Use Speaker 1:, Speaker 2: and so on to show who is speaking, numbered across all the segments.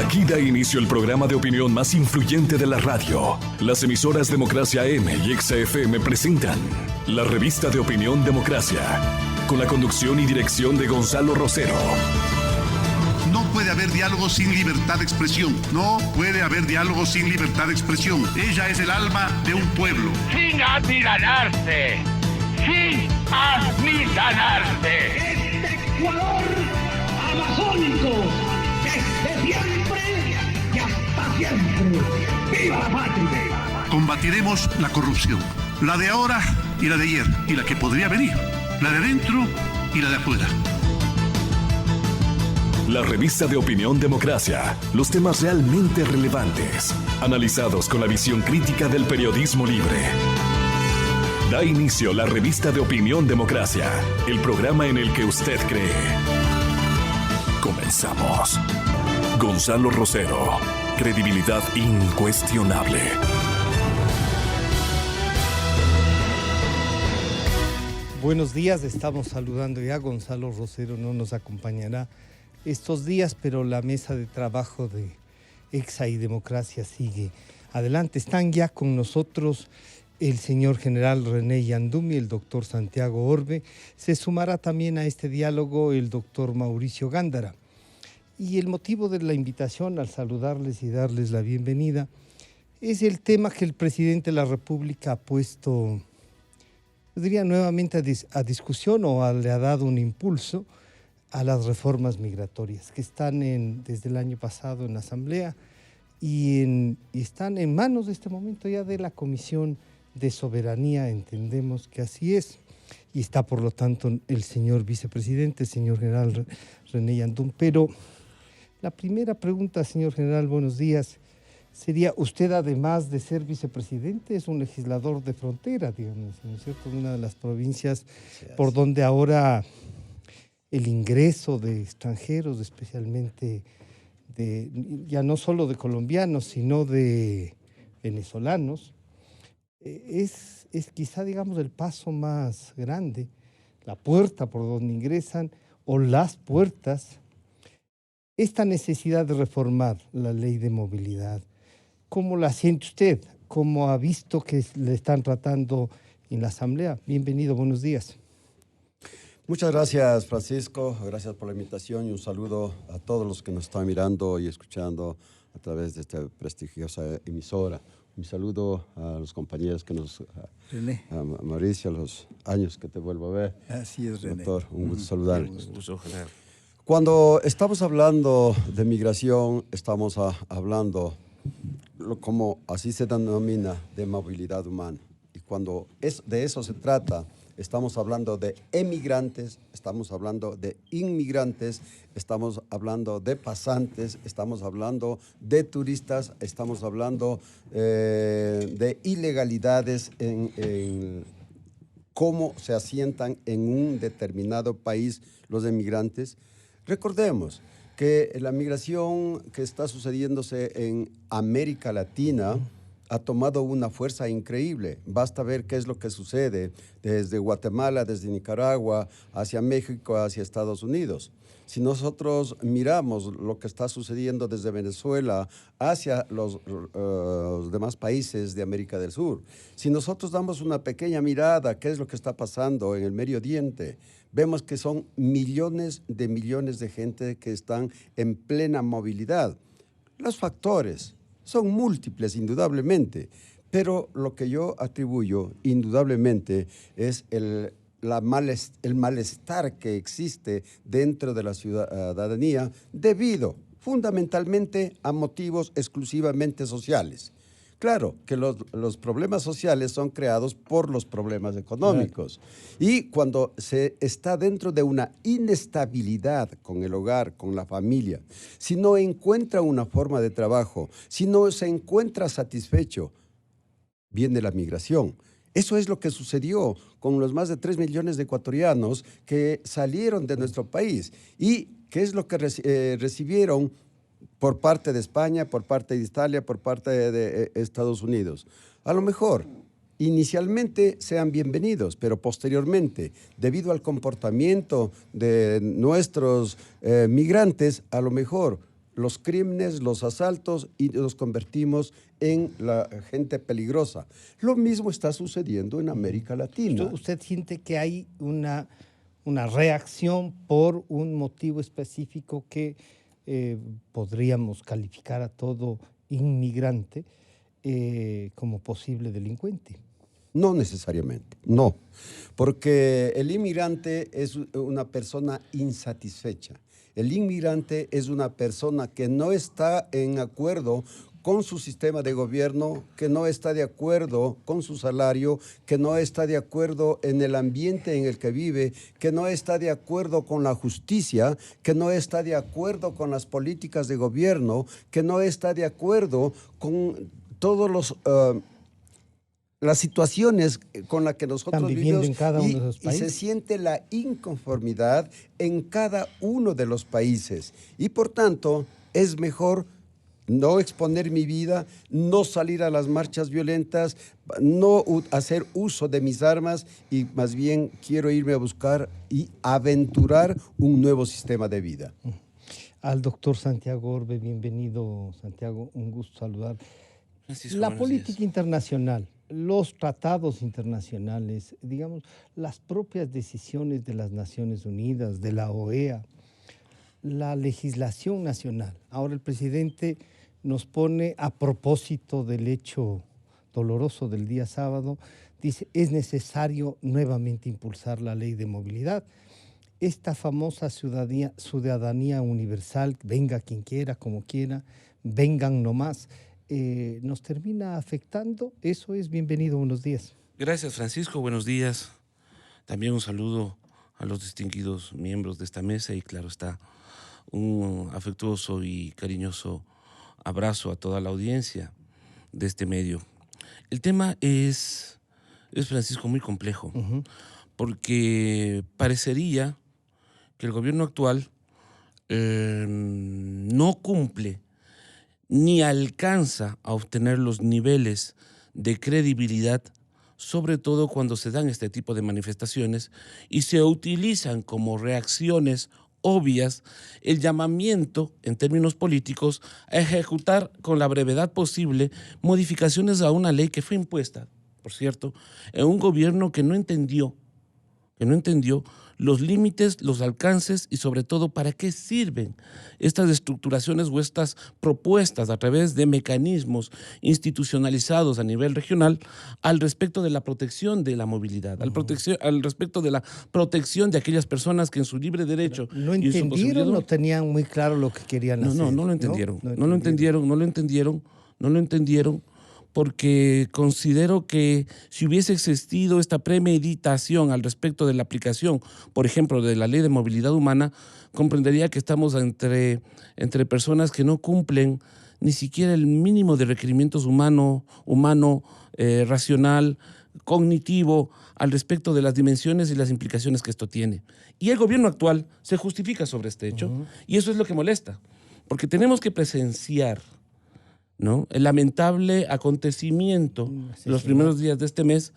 Speaker 1: Aquí da inicio el programa de opinión más influyente de la radio. Las emisoras Democracia AM y XFM presentan la revista de opinión Democracia, con la conducción y dirección de Gonzalo Rosero.
Speaker 2: No puede haber diálogo sin libertad de expresión. No puede haber diálogo sin libertad de expresión. Ella es el alma de un pueblo.
Speaker 3: Sin amilanarse. Sin amilanarse.
Speaker 4: Este Ecuador amazónico, desde siempre y hasta siempre. ¡Viva la patria!
Speaker 2: Combatiremos la corrupción. La de ahora y la de ayer. Y la que podría venir. La de adentro y la de afuera.
Speaker 1: La revista de opinión Democracia. Los temas realmente relevantes, analizados con la visión crítica del periodismo libre. Da inicio la revista de opinión Democracia, el programa en el que usted cree. Comenzamos. Gonzalo Rosero, credibilidad incuestionable.
Speaker 5: Buenos días, estamos saludando ya. Gonzalo Rosero no nos acompañará estos días, pero la mesa de trabajo de Exa y Democracia sigue adelante. Están ya con nosotros el señor general René Yandumi, el doctor Santiago Orbe. Se sumará también a este diálogo el doctor Mauricio Gándara. Y el motivo de la invitación, al saludarles y darles la bienvenida, es el tema que el presidente de la República ha puesto, diría, nuevamente a discusión, o le ha dado un impulso a las reformas migratorias que están desde el año pasado en la Asamblea y están en manos de este momento ya de la Comisión de Soberanía. Entendemos que así es, y está por lo tanto el señor vicepresidente, el señor general René Yandum. Pero la primera pregunta, señor general, buenos días, sería: usted, además de ser vicepresidente, es un legislador de frontera, digamos, ¿no es cierto?, de una de las provincias por donde ahora el ingreso de extranjeros, especialmente ya no solo de colombianos, sino de venezolanos, es quizá, digamos, el paso más grande, la puerta por donde ingresan, o las puertas, esta necesidad de reformar la ley de movilidad. ¿Cómo la siente usted? ¿Cómo ha visto que le están tratando en la Asamblea? Bienvenido, buenos días.
Speaker 6: Muchas gracias, Francisco. Gracias por la invitación y un saludo a todos los que nos están mirando y escuchando a través de esta prestigiosa emisora. Un saludo a los compañeros que nos...
Speaker 7: René.
Speaker 6: A Mauricio, a los años que te vuelvo a ver.
Speaker 7: Así es, René.
Speaker 6: Doctor, un gusto saludarle.
Speaker 7: Un gusto, general.
Speaker 6: Cuando estamos hablando de migración, estamos hablando, como así se denomina, de movilidad humana. Y cuando de eso se trata, estamos hablando de emigrantes, estamos hablando de inmigrantes, estamos hablando de pasantes, estamos hablando de turistas, estamos hablando de ilegalidades en cómo se asientan en un determinado país los emigrantes. Recordemos que la migración que está sucediéndose en América Latina ha tomado una fuerza increíble. Basta ver qué es lo que sucede desde Guatemala, desde Nicaragua, hacia México, hacia Estados Unidos. Si nosotros miramos lo que está sucediendo desde Venezuela hacia los demás países de América del Sur, si nosotros damos una pequeña mirada a qué es lo que está pasando en el Medio Oriente, vemos que son millones de gente que están en plena movilidad. Los factores son múltiples, indudablemente, pero lo que yo atribuyo, indudablemente, es el malestar que existe dentro de la ciudadanía debido fundamentalmente a motivos exclusivamente sociales. Claro que los problemas sociales son creados por los problemas económicos. Y cuando se está dentro de una inestabilidad con el hogar, con la familia, si no encuentra una forma de trabajo, si no se encuentra satisfecho, viene la migración. Eso es lo que sucedió con los más de 3 millones de ecuatorianos que salieron de nuestro país. ¿Y qué es lo que recibieron por parte de España, por parte de Italia, por parte de Estados Unidos? A lo mejor, inicialmente sean bienvenidos, pero posteriormente, debido al comportamiento de nuestros migrantes, a lo mejor los crímenes, los asaltos y los convertimos en la gente peligrosa. Lo mismo está sucediendo en América Latina.
Speaker 5: ¿Usted siente que hay una reacción por un motivo específico que podríamos calificar a todo inmigrante como posible delincuente?
Speaker 6: No necesariamente, no, porque el inmigrante es una persona insatisfecha. El inmigrante es una persona que no está en acuerdo con su sistema de gobierno, que no está de acuerdo con su salario, que no está de acuerdo en el ambiente en el que vive, que no está de acuerdo con la justicia, que no está de acuerdo con las políticas de gobierno, que no está de acuerdo con todos las situaciones con las que nosotros vivimos
Speaker 5: en cada uno de los
Speaker 6: y
Speaker 5: países.
Speaker 6: se siente la inconformidad en cada uno de los países. Y por tanto, es mejor no exponer mi vida, no salir a las marchas violentas, no hacer uso de mis armas y más bien quiero irme a buscar y aventurar un nuevo sistema de vida.
Speaker 5: Al doctor Santiago Orbe, bienvenido, Santiago, un gusto saludar.
Speaker 8: Francisco,
Speaker 5: La
Speaker 8: buenos
Speaker 5: política
Speaker 8: días.
Speaker 5: internacional, los tratados internacionales, digamos, las propias decisiones de las Naciones Unidas, de la OEA, la legislación nacional. Ahora el presidente nos pone, a propósito del hecho doloroso del día sábado, dice, es necesario nuevamente impulsar la ley de movilidad. Esta famosa ciudadanía universal, venga quien quiera, como quiera, vengan nomás, nos termina afectando. Eso es, bienvenido, buenos días.
Speaker 8: Gracias, Francisco, buenos días. También un saludo a los distinguidos miembros de esta mesa y, claro está, un afectuoso y cariñoso abrazo a toda la audiencia de este medio. El tema es Francisco, muy complejo, porque parecería que el gobierno actual no cumple ni alcanza a obtener los niveles de credibilidad, sobre todo cuando se dan este tipo de manifestaciones y se utilizan como reacciones obvias el llamamiento, en términos políticos, a ejecutar con la brevedad posible modificaciones a una ley que fue impuesta, por cierto, en un gobierno que no entendió los límites, los alcances y sobre todo para qué sirven estas estructuraciones o estas propuestas a través de mecanismos institucionalizados a nivel regional al respecto de la protección de la movilidad, al respecto de la protección de aquellas personas que en su libre derecho...
Speaker 5: ¿No
Speaker 8: y en su
Speaker 5: entendieron
Speaker 8: posibilidad,
Speaker 5: o tenían muy claro lo que querían hacer?
Speaker 8: No lo entendieron. No lo entendieron porque considero que si hubiese existido esta premeditación al respecto de la aplicación, por ejemplo, de la ley de movilidad humana, comprendería que estamos entre personas que no cumplen ni siquiera el mínimo de requerimientos humano, racional, cognitivo, al respecto de las dimensiones y las implicaciones que esto tiene. Y el gobierno actual se justifica sobre este hecho, y eso es lo que molesta, porque tenemos que presenciar, ¿no?, el lamentable acontecimiento de los primeros días de este mes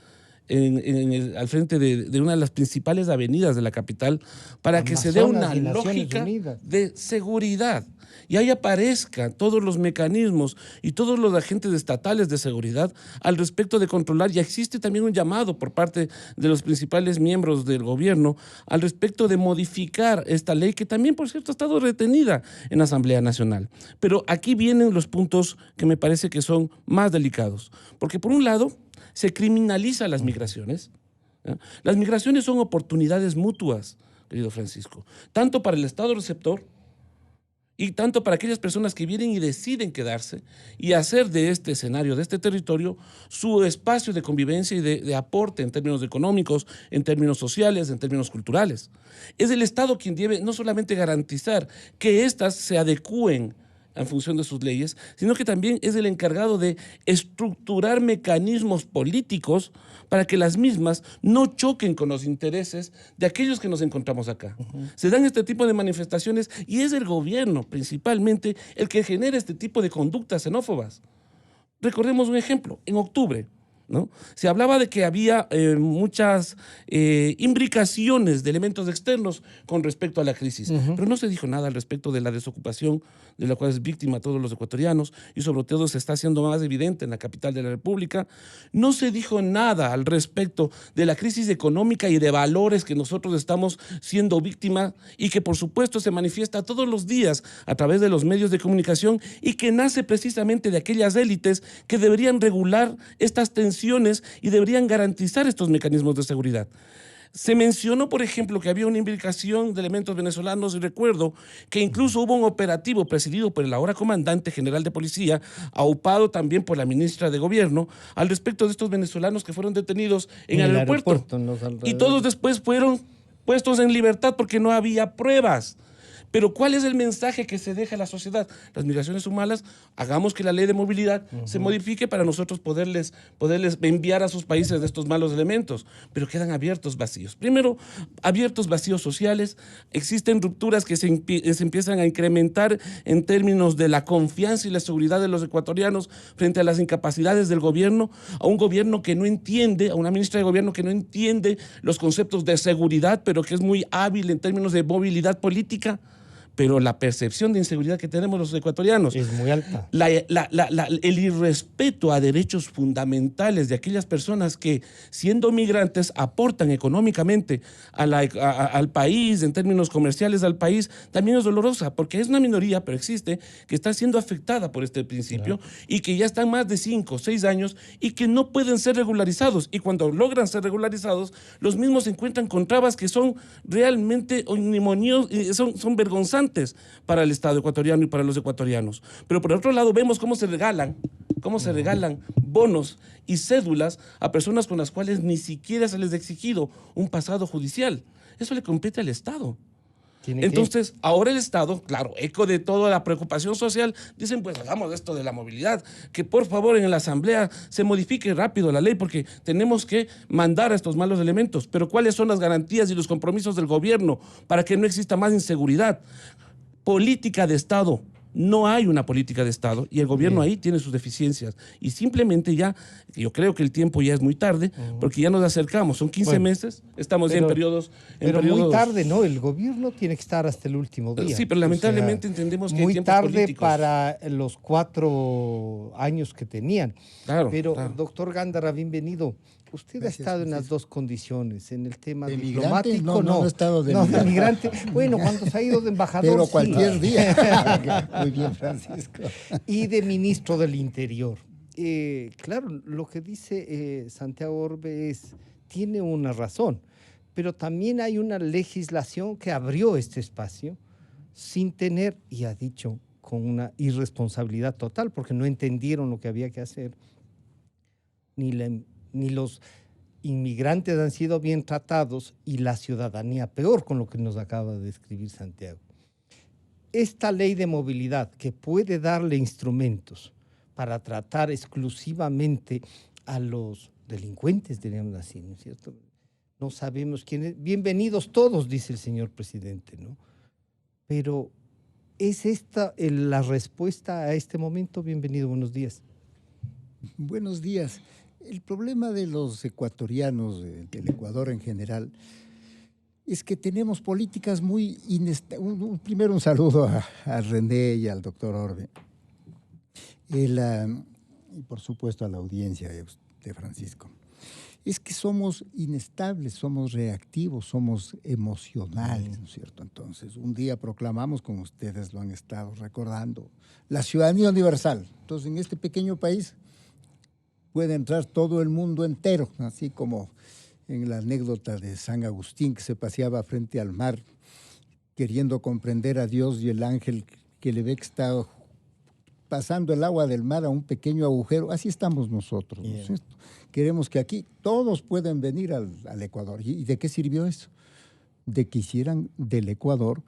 Speaker 8: al frente de una de las principales avenidas de la capital para que se dé una lógica de seguridad y ahí aparezcan todos los mecanismos y todos los agentes estatales de seguridad al respecto de controlar. Y existe también un llamado por parte de los principales miembros del gobierno al respecto de modificar esta ley que también, por cierto, ha estado retenida en la Asamblea Nacional. Pero aquí vienen los puntos que me parece que son más delicados. Porque por un lado, se criminaliza las migraciones. ¿Ya? Las migraciones son oportunidades mutuas, querido Francisco, tanto para el Estado receptor y tanto para aquellas personas que vienen y deciden quedarse y hacer de este escenario, de este territorio, su espacio de convivencia y de aporte en términos económicos, en términos sociales, en términos culturales. Es el Estado quien debe no solamente garantizar que éstas se adecúen en función de sus leyes, sino que también es el encargado de estructurar mecanismos políticos para que las mismas no choquen con los intereses de aquellos que nos encontramos acá. Se dan este tipo de manifestaciones y es el gobierno principalmente el que genera este tipo de conductas xenófobas. Recordemos un ejemplo. En octubre ¿no? Se hablaba de que había muchas imbricaciones de elementos externos con respecto a la crisis, pero no se dijo nada al respecto de la desocupación de la cual es víctima todos los ecuatorianos y sobre todo se está haciendo más evidente en la capital de la República. No se dijo nada al respecto de la crisis económica y de valores que nosotros estamos siendo víctimas y que por supuesto se manifiesta todos los días a través de los medios de comunicación y que nace precisamente de aquellas élites que deberían regular estas tensiones y deberían garantizar estos mecanismos de seguridad. Se mencionó, por ejemplo, que había una implicación de elementos venezolanos y recuerdo que incluso hubo un operativo presidido por el ahora comandante general de policía, aupado también por la ministra de Gobierno, al respecto de estos venezolanos que fueron detenidos en el aeropuerto. Y todos después fueron puestos en libertad porque no había pruebas. Pero ¿cuál es el mensaje que se deja a la sociedad? Las migraciones son malas, hagamos que la ley de movilidad se modifique para nosotros poderles enviar a sus países de estos malos elementos. Pero quedan abiertos vacíos. Primero, abiertos vacíos sociales. Existen rupturas que se empiezan a incrementar en términos de la confianza y la seguridad de los ecuatorianos frente a las incapacidades del gobierno, a un gobierno que no entiende, a una ministra de gobierno que no entiende los conceptos de seguridad, pero que es muy hábil en términos de movilidad política. Pero la percepción de inseguridad que tenemos los ecuatorianos
Speaker 5: es muy alta.
Speaker 8: El irrespeto a derechos fundamentales de aquellas personas que, siendo migrantes, aportan económicamente al país, en términos comerciales al país, también es dolorosa, porque es una minoría, pero existe, que está siendo afectada por este principio y que ya están más de 5 o 6 años y que no pueden ser regularizados. Y cuando logran ser regularizados, los mismos se encuentran con trabas que son realmente son vergonzantes para el Estado ecuatoriano y para los ecuatorianos. Pero por otro lado vemos cómo se regalan bonos y cédulas a personas con las cuales ni siquiera se les ha exigido un pasado judicial. Eso le compete al Estado. Entonces, ahora el Estado, claro, eco de toda la preocupación social, dicen, pues hagamos esto de la movilidad, que por favor en la Asamblea se modifique rápido la ley porque tenemos que mandar a estos malos elementos. Pero ¿cuáles son las garantías y los compromisos del gobierno para que no exista más inseguridad? Política de Estado. No hay una política de Estado y el gobierno ahí tiene sus deficiencias. Y simplemente ya, yo creo que el tiempo ya es muy tarde, porque ya nos acercamos, son 15 meses, estamos ya en periodos...
Speaker 5: muy tarde, ¿no? El gobierno tiene que estar hasta el último día.
Speaker 8: Sí, pero lamentablemente entendemos que hay
Speaker 5: muy
Speaker 8: tiempos
Speaker 5: tarde
Speaker 8: políticos.
Speaker 5: para los 4 años que tenían.
Speaker 8: Claro,
Speaker 5: pero,
Speaker 8: claro.
Speaker 5: Doctor Gándara, bienvenido. Usted
Speaker 7: Gracias,
Speaker 5: ha estado en las dos condiciones, en el tema diplomático.
Speaker 7: No he estado de
Speaker 5: migrante. Bueno, cuando se ha ido de embajador.
Speaker 7: Pero
Speaker 5: sí.
Speaker 7: cualquier día. Muy bien, Francisco.
Speaker 5: Y de ministro del Interior. Claro, lo que dice Santiago Orbe tiene una razón, pero también hay una legislación que abrió este espacio sin tener, y ha dicho, con una irresponsabilidad total, porque no entendieron lo que había que hacer, ni los inmigrantes han sido bien tratados y la ciudadanía peor, con lo que nos acaba de describir Santiago. Esta ley de movilidad que puede darle instrumentos para tratar exclusivamente a los delincuentes, diríamos así, ¿no es cierto? No sabemos quiénes, bienvenidos todos, dice el señor presidente, ¿no? Pero ¿es esta la respuesta a este momento? Bienvenido, buenos días.
Speaker 7: Buenos días. El problema de los ecuatorianos, del Ecuador en general, es que tenemos políticas muy inestables. Primero un saludo a René y al doctor Orbe. Y por supuesto a la audiencia de Francisco. Es que somos inestables, somos reactivos, somos emocionales, ¿no es cierto? Entonces, un día proclamamos, como ustedes lo han estado recordando, la ciudadanía universal. Entonces, en este pequeño país puede entrar todo el mundo entero, así como en la anécdota de San Agustín, que se paseaba frente al mar, queriendo comprender a Dios, y el ángel que le ve que está pasando el agua del mar a un pequeño agujero. Así estamos nosotros, ¿no es cierto? Queremos que aquí todos puedan venir al Ecuador. ¿Y de qué sirvió eso? De que hicieran del Ecuador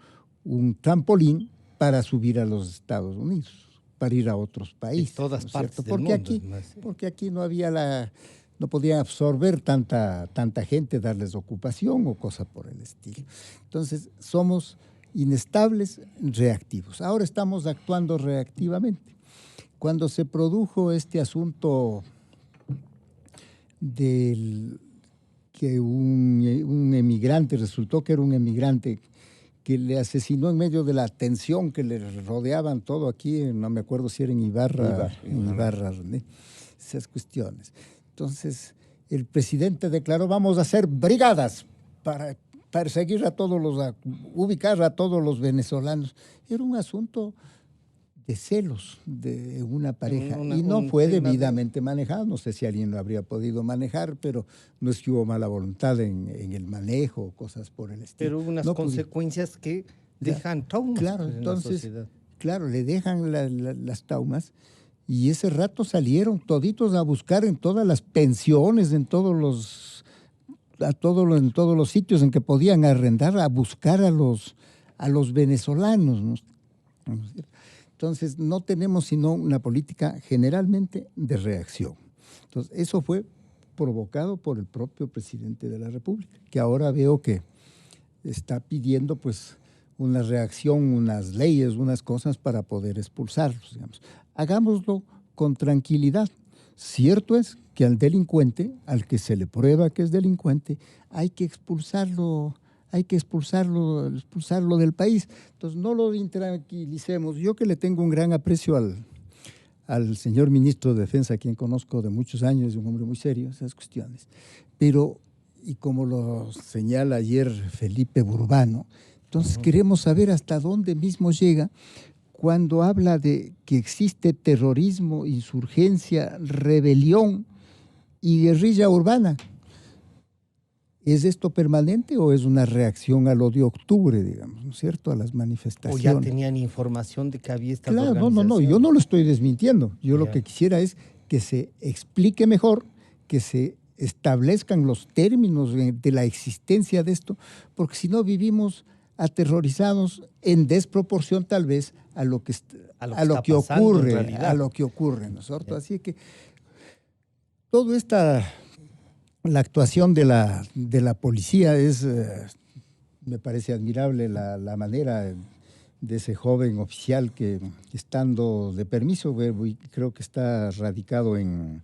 Speaker 7: un trampolín para subir a los Estados Unidos, para ir a otros países.
Speaker 5: En todas partes del
Speaker 7: porque
Speaker 5: mundo.
Speaker 7: Aquí, porque aquí no había no podían absorber tanta gente, darles ocupación o cosa por el estilo. Entonces, somos inestables, reactivos. Ahora estamos actuando reactivamente. Cuando se produjo este asunto que un emigrante, resultó que era un emigrante que le asesinó en medio de la tensión que le rodeaban todo aquí, no me acuerdo si era en Ibarra, ¿no? Esas cuestiones. Entonces, el presidente declaró, vamos a hacer brigadas para perseguir a todos ubicar a todos los venezolanos. Era un asunto de celos de una pareja y no fue debidamente manejado. No sé si alguien lo habría podido manejar, pero no es que hubo mala voluntad en el manejo o cosas por el estilo.
Speaker 5: Pero hubo unas consecuencias que dejan traumas.
Speaker 7: Claro,
Speaker 5: en
Speaker 7: entonces,
Speaker 5: la sociedad.
Speaker 7: Claro, le dejan las traumas y ese rato salieron toditos a buscar en todas las pensiones, en todos los sitios en que podían arrendar, a buscar a los venezolanos, ¿no? Entonces, no tenemos sino una política generalmente de reacción. Entonces, eso fue provocado por el propio presidente de la República, que ahora veo que está pidiendo pues una reacción, unas leyes, unas cosas para poder expulsarlos, digamos. Hagámoslo con tranquilidad. Cierto es que al delincuente, al que se le prueba que es delincuente, hay que expulsarlo del país. Entonces, no lo intranquilicemos. Yo que le tengo un gran aprecio al señor ministro de Defensa, a quien conozco de muchos años, es un hombre muy serio, esas cuestiones. Pero, y como lo señala ayer Felipe Burbano, entonces queremos saber hasta dónde mismo llega cuando habla de que existe terrorismo, insurgencia, rebelión y guerrilla urbana. ¿Es esto permanente o es una reacción a lo de octubre, digamos, ¿no es cierto?, a las manifestaciones?
Speaker 5: ¿O ya tenían información de que había estas
Speaker 7: organizaciones? No, yo no lo estoy desmintiendo. Yo lo que quisiera es que se explique mejor, que se establezcan los términos de la existencia de esto, porque si no vivimos aterrorizados en desproporción tal vez a lo que ocurre, ¿no es cierto? Así que todo la actuación de la policía es, me parece admirable la manera de ese joven oficial que, estando de permiso, creo que está radicado en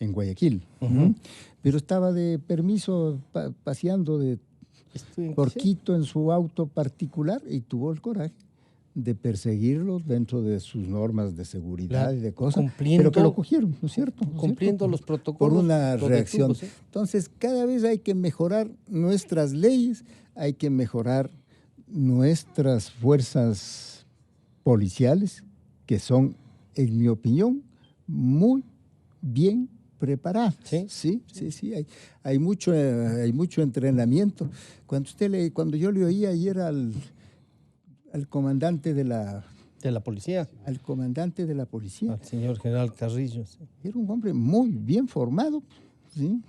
Speaker 7: Guayaquil, pero estaba de permiso paseando por Quito en su auto particular y tuvo el coraje de perseguirlos dentro de sus normas de seguridad y de cosas, pero que lo cogieron, ¿no es cierto?
Speaker 5: Cumpliendo los protocolos.
Speaker 7: Por una reacción. Entonces, cada vez hay que mejorar nuestras leyes, hay que mejorar nuestras fuerzas policiales, que son, en mi opinión, muy bien preparadas. Sí. Hay mucho entrenamiento. Cuando yo le oí ayer al comandante de la
Speaker 5: policía.
Speaker 7: Al comandante de la policía.
Speaker 5: Al señor general Carrillo. Sí.
Speaker 7: Era un hombre muy bien formado. Sí.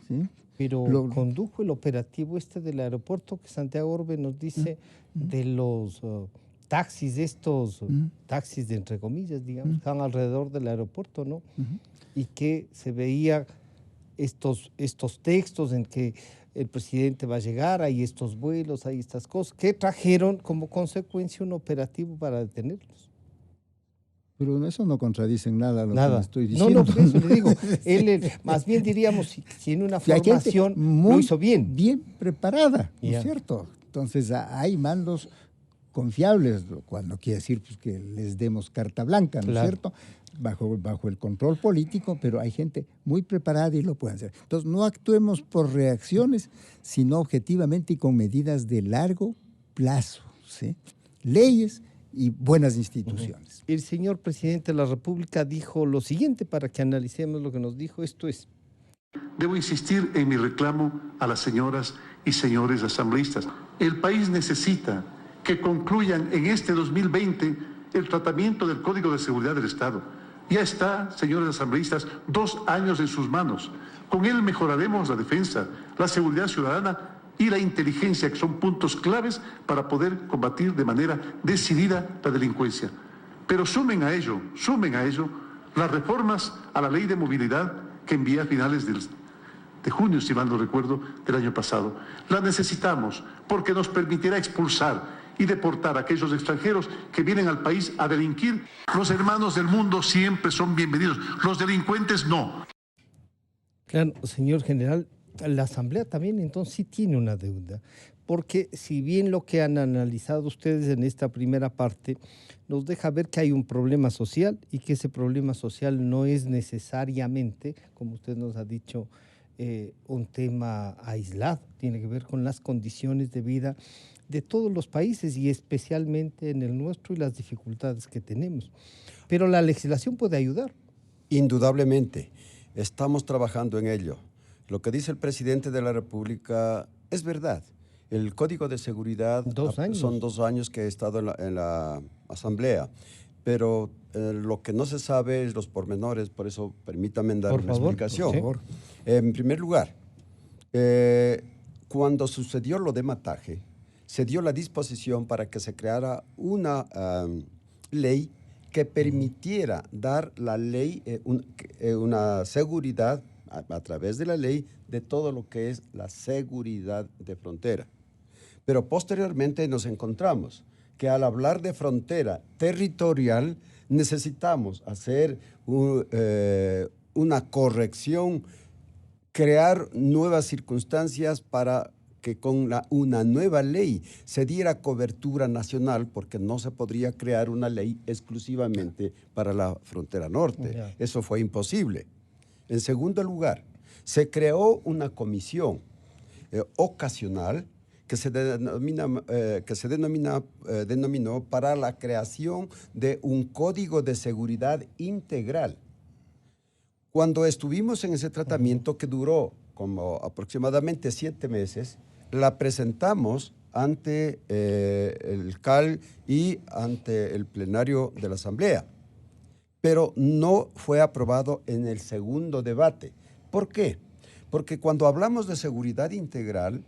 Speaker 5: Pero condujo el operativo del aeropuerto que Santiago Orbe nos dice de los taxis, taxis de entre comillas, digamos, que estaban alrededor del aeropuerto, ¿no? Y que se veía estos textos en que el presidente va a llegar, hay estos vuelos, hay estas cosas, que trajeron como consecuencia un operativo para detenerlos.
Speaker 7: Pero eso no contradice en nada lo que le estoy diciendo.
Speaker 5: No, por eso le digo. Él, más bien diríamos, si tiene una formación, lo hizo bien.
Speaker 7: Bien preparada, ¿no es cierto? Entonces, hay mandos confiables, cuando quiere decir pues, que les demos carta blanca, ¿no es cierto? Bajo el control político, pero hay gente muy preparada y lo pueden hacer. Entonces, no actuemos por reacciones, sino objetivamente y con medidas de largo plazo, ¿sí? Leyes y buenas instituciones.
Speaker 5: El señor presidente de la República dijo lo siguiente para que analicemos lo que nos dijo. Esto es:
Speaker 2: debo insistir en mi reclamo a las señoras y señores asambleístas. El país necesita que concluyan en este 2020 el tratamiento del Código de Seguridad del Estado. Ya está, señores asambleístas, 2 años en sus manos. Con él mejoraremos la defensa, la seguridad ciudadana y la inteligencia, que son puntos claves para poder combatir de manera decidida la delincuencia. Pero sumen a ello las reformas a la Ley de Movilidad que envié a finales de junio, si mal no recuerdo, del año pasado. La necesitamos porque nos permitirá expulsar y deportar a aquellos extranjeros que vienen al país a delinquir. Los hermanos del mundo siempre son bienvenidos, los delincuentes no.
Speaker 5: Claro, señor general, la Asamblea también entonces sí tiene una deuda, porque si bien lo que han analizado ustedes en esta primera parte nos deja ver que hay un problema social y que ese problema social no es necesariamente, como usted nos ha dicho, un tema aislado, tiene que ver con las condiciones de vida de todos los países y especialmente en el nuestro y las dificultades que tenemos. Pero la legislación puede ayudar.
Speaker 6: Indudablemente, estamos trabajando en ello. Lo que dice el presidente de la República es verdad. El Código de Seguridad son 2 años que he estado en la Asamblea, pero lo que no se sabe es los pormenores, por eso permítame dar una explicación. Por favor. En primer lugar, cuando sucedió lo de Mataje, se dio la disposición para que se creara una ley que permitiera dar la ley, una seguridad a través de la ley de todo lo que es la seguridad de frontera. Pero posteriormente nos encontramos que al hablar de frontera territorial necesitamos hacer una corrección, crear nuevas circunstancias para que con una nueva ley se diera cobertura nacional, porque no se podría crear una ley exclusivamente para la frontera norte. Eso fue imposible. En segundo lugar, se creó una comisión ocasional que se denominó para la creación de un código de seguridad integral. Cuando estuvimos en ese tratamiento, que duró como aproximadamente 7 meses, la presentamos ante el CAL y ante el plenario de la Asamblea, pero no fue aprobado en el segundo debate. ¿Por qué? Porque cuando hablamos de seguridad integral,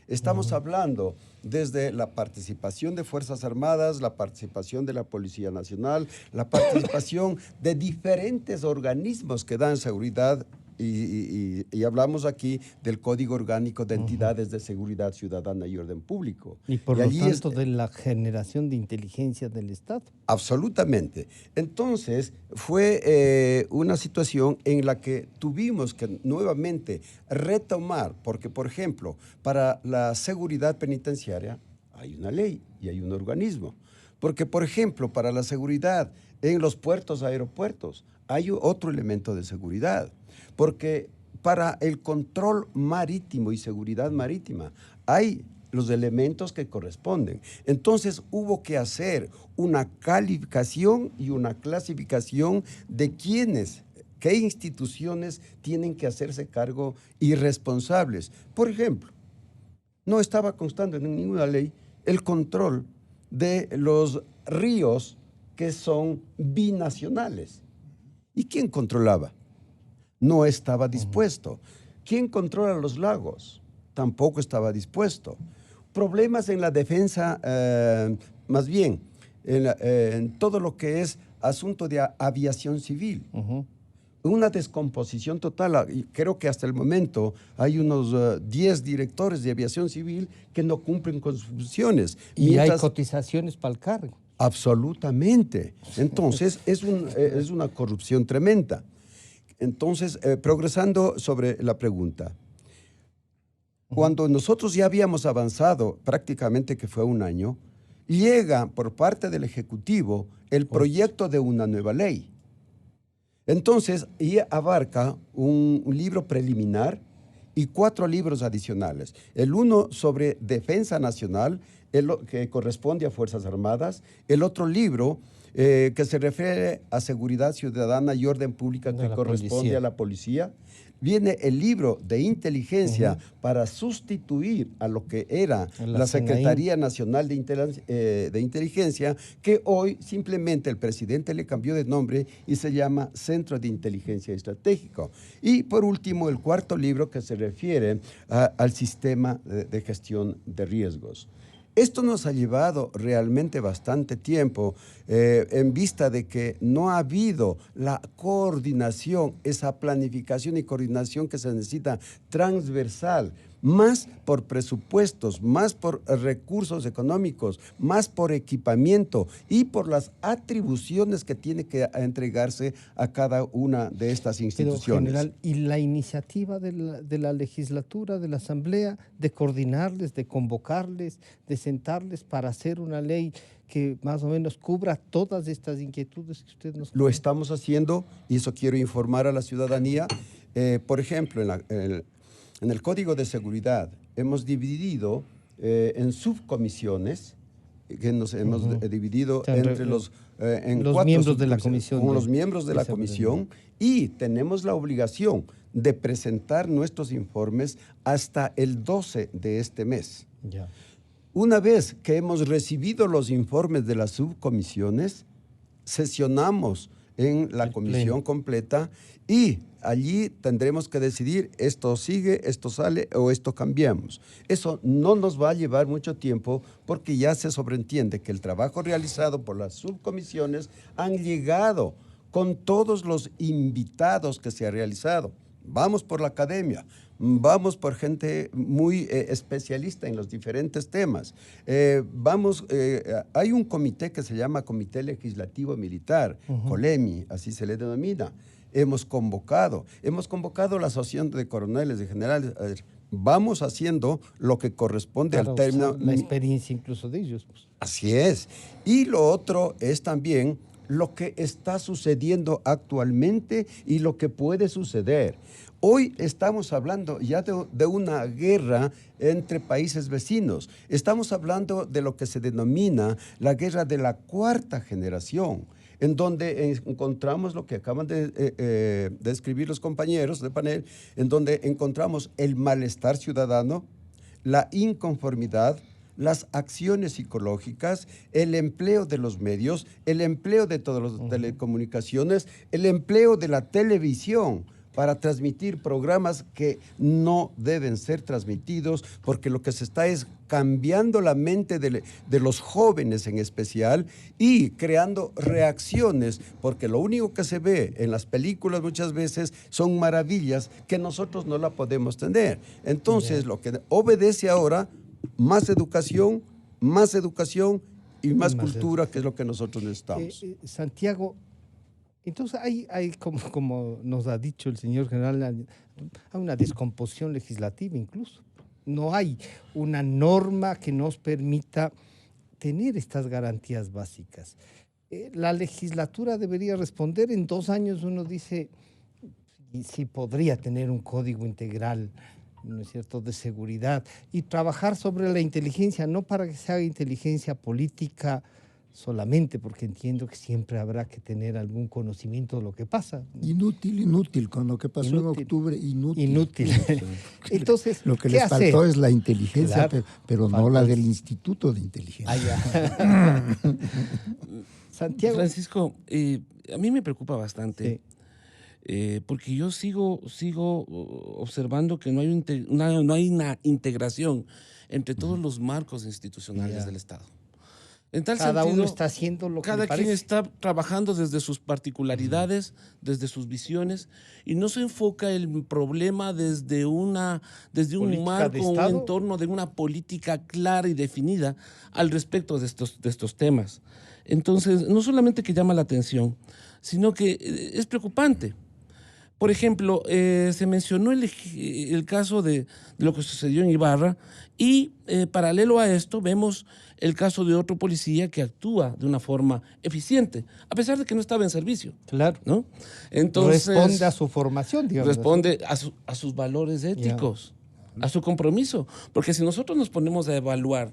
Speaker 6: estamos hablando desde la participación de Fuerzas Armadas, la participación de la Policía Nacional, la participación de diferentes organismos que dan seguridad y hablamos aquí del Código Orgánico de Entidades de Seguridad Ciudadana y Orden Público.
Speaker 5: Y por lo tanto de la generación de inteligencia del Estado.
Speaker 6: Absolutamente. Entonces fue una situación en la que tuvimos que nuevamente retomar, porque por ejemplo, para la seguridad penitenciaria hay una ley y hay un organismo. Porque por ejemplo, para la seguridad en los puertos, aeropuertos, hay otro elemento de seguridad. Porque para el control marítimo y seguridad marítima hay los elementos que corresponden. Entonces hubo que hacer una calificación y una clasificación de quiénes, qué instituciones tienen que hacerse cargo y responsables. Por ejemplo, no estaba constando en ninguna ley el control de los ríos que son binacionales. ¿Y quién controlaba? No estaba dispuesto. ¿Quién controla los lagos? Tampoco estaba dispuesto. Problemas en la defensa, más bien, en todo lo que es asunto de aviación civil. Una descomposición total. Creo que hasta el momento hay unos 10 directores de aviación civil que no cumplen con sus funciones.
Speaker 5: Y hay cotizaciones para el cargo.
Speaker 6: Absolutamente. Entonces, es una corrupción tremenda. Entonces, progresando sobre la pregunta, cuando nosotros ya habíamos avanzado prácticamente que fue 1 año, llega por parte del Ejecutivo el proyecto de una nueva ley. Entonces, y abarca un libro preliminar y 4 libros adicionales. El uno sobre defensa nacional, que corresponde a Fuerzas Armadas, el otro libro que se refiere a seguridad ciudadana y orden pública, que corresponde a la policía. Viene el libro de inteligencia para sustituir a lo que era la Secretaría Nacional de Inteligencia, que hoy simplemente el presidente le cambió de nombre y se llama Centro de Inteligencia Estratégico. Y por último, el 4.º libro, que se refiere al sistema de gestión de riesgos. Esto nos ha llevado realmente bastante tiempo en vista de que no ha habido la coordinación, esa planificación y coordinación que se necesita transversal más por presupuestos, más por recursos económicos, más por equipamiento y por las atribuciones que tiene que entregarse a cada una de estas instituciones.
Speaker 5: Pero, general, ¿y la iniciativa de la legislatura, de la Asamblea, de coordinarles, de convocarles, de sentarles para hacer una ley que más o menos cubra todas estas inquietudes que usted nos...
Speaker 6: Lo estamos haciendo y eso quiero informar a la ciudadanía. Por ejemplo, en el Código de Seguridad hemos dividido en subcomisiones, que nos hemos dividido entre los
Speaker 5: miembros de la comisión.
Speaker 6: Con los miembros de la comisión, y tenemos la obligación de presentar nuestros informes hasta el 12 de este mes.
Speaker 5: Ya.
Speaker 6: Una vez que hemos recibido los informes de las subcomisiones, sesionamos en la comisión completa y allí tendremos que decidir esto sigue, esto sale o esto cambiamos. Eso no nos va a llevar mucho tiempo porque ya se sobreentiende que el trabajo realizado por las subcomisiones han llegado con todos los invitados que se ha realizado. Vamos por la academia, vamos por gente muy especialista en los diferentes temas. Hay un comité que se llama Comité Legislativo Militar, COLEMI, así se le denomina. Hemos convocado la Asociación de Coroneles, de Generales. Vamos haciendo lo que corresponde al término.
Speaker 5: La experiencia incluso de ellos. Pues.
Speaker 6: Así es. Y lo otro es también lo que está sucediendo actualmente y lo que puede suceder. Hoy estamos hablando ya de una guerra entre países vecinos. Estamos hablando de lo que se denomina la guerra de la cuarta generación, en donde encontramos lo que acaban de escribir los compañeros de panel, en donde encontramos el malestar ciudadano, la inconformidad, las acciones psicológicas, el empleo de los medios, el empleo de todas las telecomunicaciones, el empleo de la televisión para transmitir programas que no deben ser transmitidos, porque lo que se está es cambiando la mente de los jóvenes en especial y creando reacciones, porque lo único que se ve en las películas muchas veces son maravillas que nosotros no la podemos tener. Entonces, lo que obedece ahora, más educación y más cultura, que es lo que nosotros necesitamos.
Speaker 5: Santiago, entonces hay como nos ha dicho el señor general, hay una descomposición legislativa incluso. No hay una norma que nos permita tener estas garantías básicas. La legislatura debería responder. En 2 años uno dice si podría tener un código integral, ¿no es cierto?, de seguridad, y trabajar sobre la inteligencia, no para que se haga inteligencia política solamente, porque entiendo que siempre habrá que tener algún conocimiento de lo que pasa.
Speaker 7: Inútil, con lo que pasó en octubre, inútil.
Speaker 5: Entonces,
Speaker 7: lo que les faltó es la inteligencia, claro, pero no la del Instituto de Inteligencia.
Speaker 5: Santiago.
Speaker 8: Francisco, a mí me preocupa bastante. Sí. Porque yo sigo observando que no hay una integración entre todos los marcos institucionales del Estado. En tal
Speaker 5: cada
Speaker 8: sentido,
Speaker 5: uno está haciendo lo que
Speaker 8: cada
Speaker 5: le parece.
Speaker 8: quien está trabajando desde sus particularidades, desde sus visiones, y no se enfoca el problema desde un marco, un entorno de una política clara y definida al respecto de estos temas. Entonces, no solamente que llama la atención, sino que es preocupante. Por ejemplo, se mencionó el caso de lo que sucedió en Ibarra y paralelo a esto vemos el caso de otro policía que actúa de una forma eficiente, a pesar de que no estaba en servicio.
Speaker 5: Claro.
Speaker 8: ¿No? Entonces,
Speaker 5: responde a su formación, digamos.
Speaker 8: Responde a sus valores éticos, a su compromiso. Porque si nosotros nos ponemos a evaluar,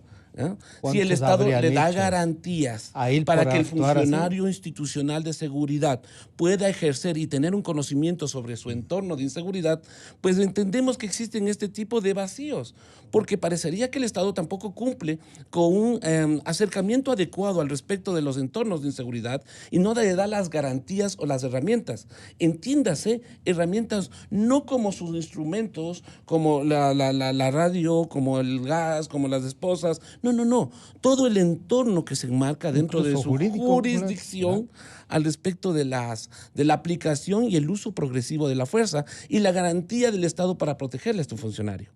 Speaker 8: si el Estado le da garantías para que el funcionario institucional de seguridad pueda ejercer y tener un conocimiento sobre su entorno de inseguridad, pues entendemos que existen este tipo de vacíos, porque parecería que el Estado tampoco cumple con un acercamiento adecuado al respecto de los entornos de inseguridad y no le da las garantías o las herramientas. Entiéndase, herramientas no como sus instrumentos, como la radio, como el gas, como las esposas. No. Todo el entorno que se enmarca dentro de su jurisdicción al respecto de la aplicación y el uso progresivo de la fuerza y la garantía del Estado para protegerle a este funcionario.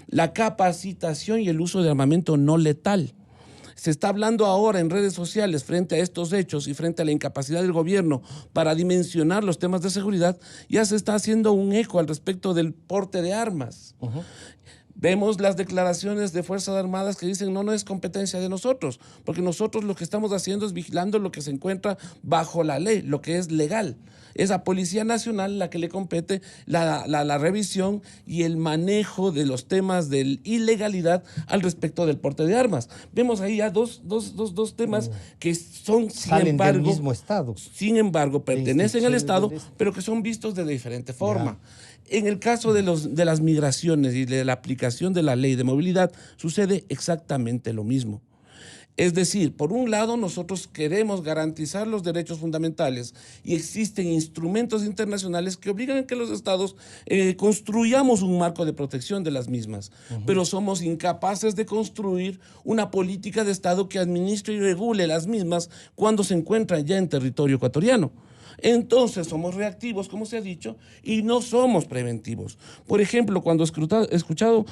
Speaker 8: la capacitación y el uso de armamento no letal. Se está hablando ahora en redes sociales frente a estos hechos y frente a la incapacidad del gobierno para dimensionar los temas de seguridad, ya se está haciendo un eco al respecto del porte de armas. Vemos las declaraciones de Fuerzas Armadas que dicen no es competencia de nosotros, porque nosotros lo que estamos haciendo es vigilando lo que se encuentra bajo la ley, lo que es legal. Es a Policía Nacional la que le compete la revisión y el manejo de los temas de ilegalidad al respecto del porte de armas. Vemos ahí ya dos temas que son,
Speaker 5: Salen del mismo Estado.
Speaker 8: Sin embargo, pertenecen al Estado, pero que son vistos de diferente forma. En el caso de las migraciones y de la aplicación de la ley de movilidad, sucede exactamente lo mismo. Es decir, por un lado, nosotros queremos garantizar los derechos fundamentales y existen instrumentos internacionales que obligan a que los estados construyamos un marco de protección de las mismas, pero somos incapaces de construir una política de Estado que administre y regule las mismas cuando se encuentran ya en territorio ecuatoriano. Entonces somos reactivos, como se ha dicho, y no somos preventivos. Por ejemplo, cuando he escuchado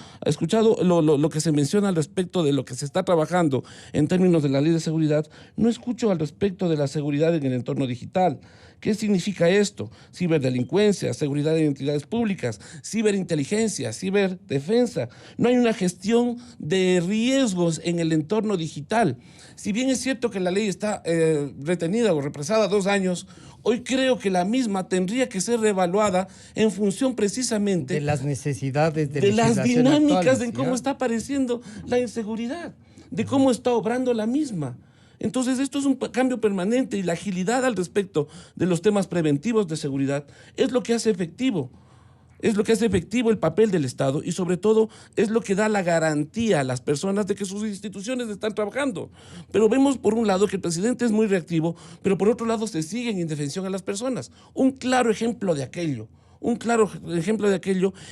Speaker 8: lo que se menciona al respecto de lo que se está trabajando en términos de la ley de seguridad, no escucho al respecto de la seguridad en el entorno digital. ¿Qué significa esto? Ciberdelincuencia, seguridad de identidades públicas, ciberinteligencia, ciberdefensa. No hay una gestión de riesgos en el entorno digital. Si bien es cierto que la ley está retenida o represada 2 años, hoy creo que la misma tendría que ser reevaluada en función precisamente
Speaker 5: de las necesidades
Speaker 8: de las dinámicas
Speaker 5: actuales,
Speaker 8: de cómo está apareciendo la inseguridad, de cómo está obrando la misma. Entonces, esto es un cambio permanente y la agilidad al respecto de los temas preventivos de seguridad es lo que hace efectivo. Es lo que hace efectivo el papel del Estado y sobre todo es lo que da la garantía a las personas de que sus instituciones están trabajando. Pero vemos por un lado que el presidente es muy reactivo, pero por otro lado se sigue en indefensión a las personas. Un claro ejemplo de aquello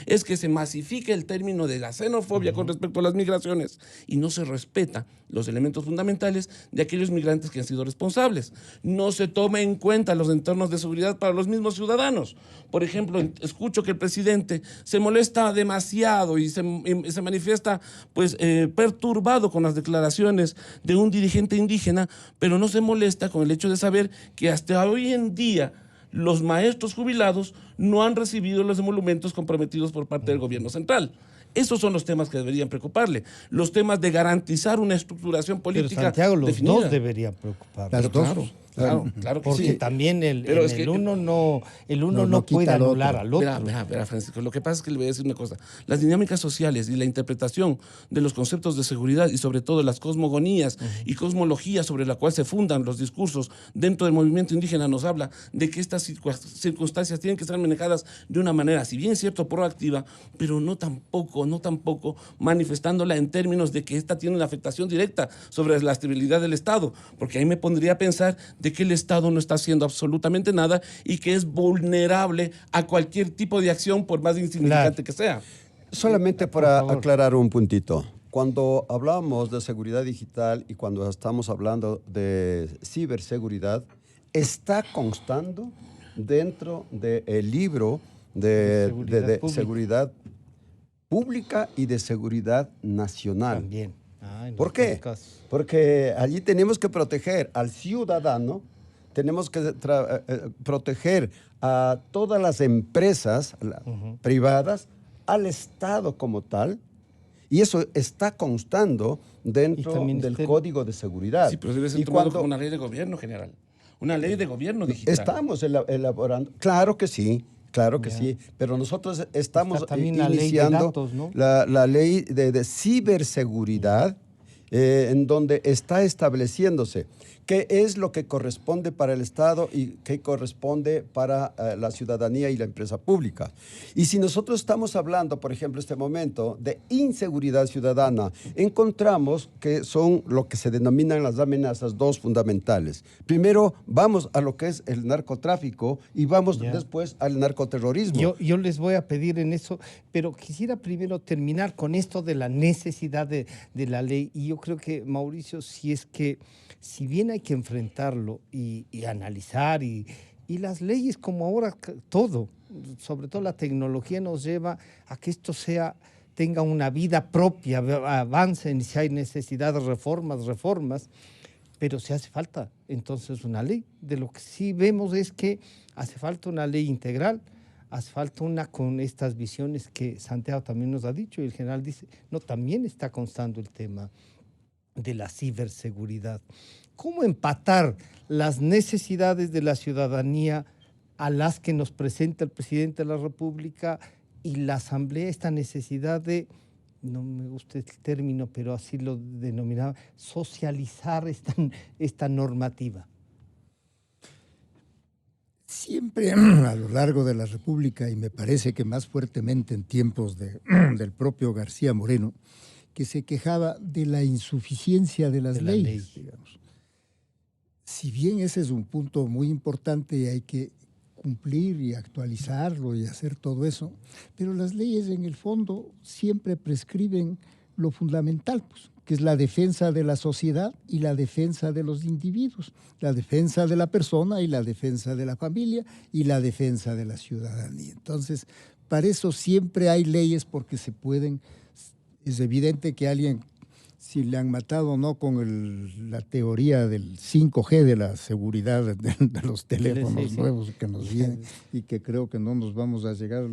Speaker 8: es que se masifica el término de la xenofobia con respecto a las migraciones y no se respeta los elementos fundamentales de aquellos migrantes que han sido responsables. No se toma en cuenta los entornos de seguridad para los mismos ciudadanos. Por ejemplo, escucho que el presidente se molesta demasiado y se manifiesta perturbado con las declaraciones de un dirigente indígena, pero no se molesta con el hecho de saber que hasta hoy en día los maestros jubilados no han recibido los emolumentos comprometidos por parte del gobierno central. Esos son los temas que deberían preocuparle. Los temas de garantizar una estructuración política.
Speaker 5: Pero Santiago, los
Speaker 8: definida.
Speaker 5: dos deberían preocuparle.
Speaker 8: Claro que
Speaker 5: porque
Speaker 8: sí.
Speaker 5: También el uno no puede anular al otro.
Speaker 8: Verá, Francisco, lo que pasa es que le voy a decir una cosa. Las dinámicas sociales y la interpretación de los conceptos de seguridad y sobre todo las cosmogonías y cosmologías sobre la cual se fundan los discursos dentro del movimiento indígena nos habla de que estas circunstancias tienen que ser manejadas de una manera, si bien es cierto, proactiva, pero no tampoco manifestándola en términos de que esta tiene una afectación directa sobre la estabilidad del Estado, porque ahí me pondría a pensar de que el Estado no está haciendo absolutamente nada y que es vulnerable a cualquier tipo de acción, por más insignificante que sea.
Speaker 6: Solamente para aclarar un puntito. Cuando hablamos de seguridad digital y cuando estamos hablando de ciberseguridad, está constando dentro del libro de seguridad pública y de seguridad nacional.
Speaker 5: También.
Speaker 6: ¿Por qué? Porque allí tenemos que proteger al ciudadano, tenemos que proteger a todas las empresas privadas, al Estado como tal, y eso está constando dentro del Código de Seguridad.
Speaker 8: Sí, pero debe ser tomado como una ley de gobierno general, una ley de gobierno digital.
Speaker 6: Estamos elaborando, claro que sí, pero nosotros estamos iniciando la ley de ciberseguridad, en donde está estableciéndose qué es lo que corresponde para el Estado y qué corresponde para la ciudadanía y la empresa pública. Y si nosotros estamos hablando, por ejemplo, en este momento de inseguridad ciudadana, encontramos que son lo que se denominan las amenazas dos fundamentales. Primero, vamos a lo que es el narcotráfico y vamos después al narcoterrorismo.
Speaker 5: Yo les voy a pedir en eso, pero quisiera primero terminar con esto de la necesidad de la ley. Y yo creo que, Mauricio, si bien hay que enfrentarlo y analizar, y las leyes, como ahora todo, sobre todo la tecnología, nos lleva a que esto sea tenga una vida propia, avancen, y si hay necesidad de reformas, pero se hace falta entonces una ley. De lo que sí vemos es que hace falta una ley integral, hace falta una con estas visiones que Santiago también nos ha dicho, y el general dice, no, también está constando el tema de la ciberseguridad. ¿Cómo empatar las necesidades de la ciudadanía a las que nos presenta el presidente de la República y la Asamblea, esta necesidad de, no me gusta el término, pero así lo denominaba, socializar esta normativa?
Speaker 7: Siempre a lo largo de la República, y me parece que más fuertemente en tiempos del propio García Moreno, que se quejaba de la insuficiencia de las leyes, digamos. Si bien ese es un punto muy importante y hay que cumplir y actualizarlo y hacer todo eso, pero las leyes en el fondo siempre prescriben lo fundamental, pues, que es la defensa de la sociedad y la defensa de los individuos, la defensa de la persona y la defensa de la familia y la defensa de la ciudadanía. Entonces, para eso siempre hay leyes, porque se pueden. Es evidente que alguien, si le han matado o no con la teoría del 5G, de la seguridad de los teléfonos nuevos que nos vienen, y que creo que no nos vamos a llegar,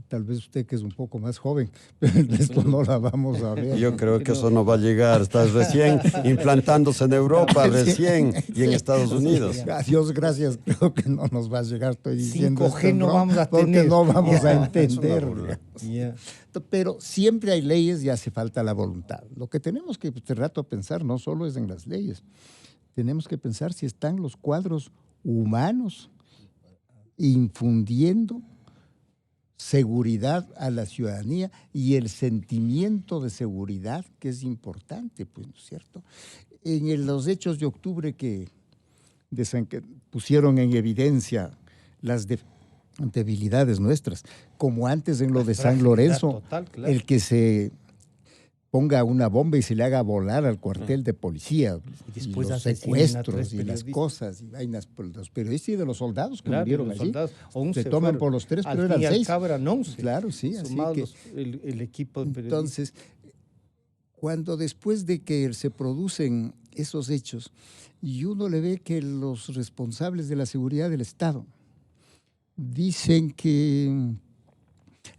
Speaker 7: tal vez usted que es un poco más joven, pero esto no la vamos a ver.
Speaker 6: Yo creo que eso no va a llegar, estás recién implantándose en Europa, recién, y en Estados Unidos.
Speaker 7: A Dios gracias, creo que no nos va a llegar, estoy diciendo
Speaker 5: 5G
Speaker 7: esto,
Speaker 5: no vamos a tener.
Speaker 7: Porque no vamos a entender.
Speaker 5: Yeah.
Speaker 7: Pero siempre hay leyes y hace falta la voluntad. Lo que tenemos que este rato pensar no solo es en las leyes, tenemos que pensar si están los cuadros humanos infundiendo seguridad a la ciudadanía y el sentimiento de seguridad, que es importante, pues, ¿no es cierto? En los hechos de octubre que pusieron en evidencia las debilidades nuestras, como antes en lo de San Lorenzo,
Speaker 5: total, claro.
Speaker 7: El que se ponga una bomba y se le haga volar al cuartel de policía,
Speaker 5: y después
Speaker 7: los secuestros y las cosas y vainas por los periodistas y de los soldados que murieron allí. Se toman por los tres, pero eran 6.
Speaker 5: Eran 11.
Speaker 7: Claro, sí. Así que,
Speaker 5: el equipo de periodistas.
Speaker 7: Entonces, cuando después de que se producen esos hechos y uno le ve que los responsables de la seguridad del Estado dicen que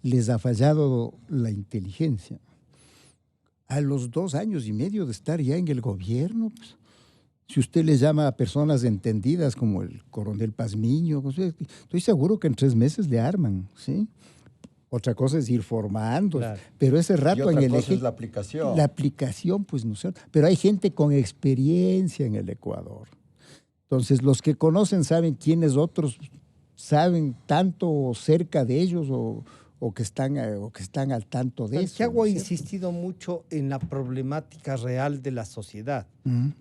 Speaker 7: les ha fallado la inteligencia, a los 2 años y medio de estar ya en el gobierno, pues, si usted le llama a personas entendidas como el coronel Pazmiño, pues, estoy seguro que en 3 meses le arman, ¿sí? Otra cosa es ir formando, claro. Pero ese rato
Speaker 6: y otra
Speaker 7: en el
Speaker 6: cosa es la aplicación.
Speaker 7: La aplicación, pues no sé, pero hay gente con experiencia en el Ecuador. Entonces, los que conocen saben quiénes otros saben tanto cerca de ellos o que están al tanto de eso.
Speaker 5: Santiago ha insistido mucho en la problemática real de la sociedad.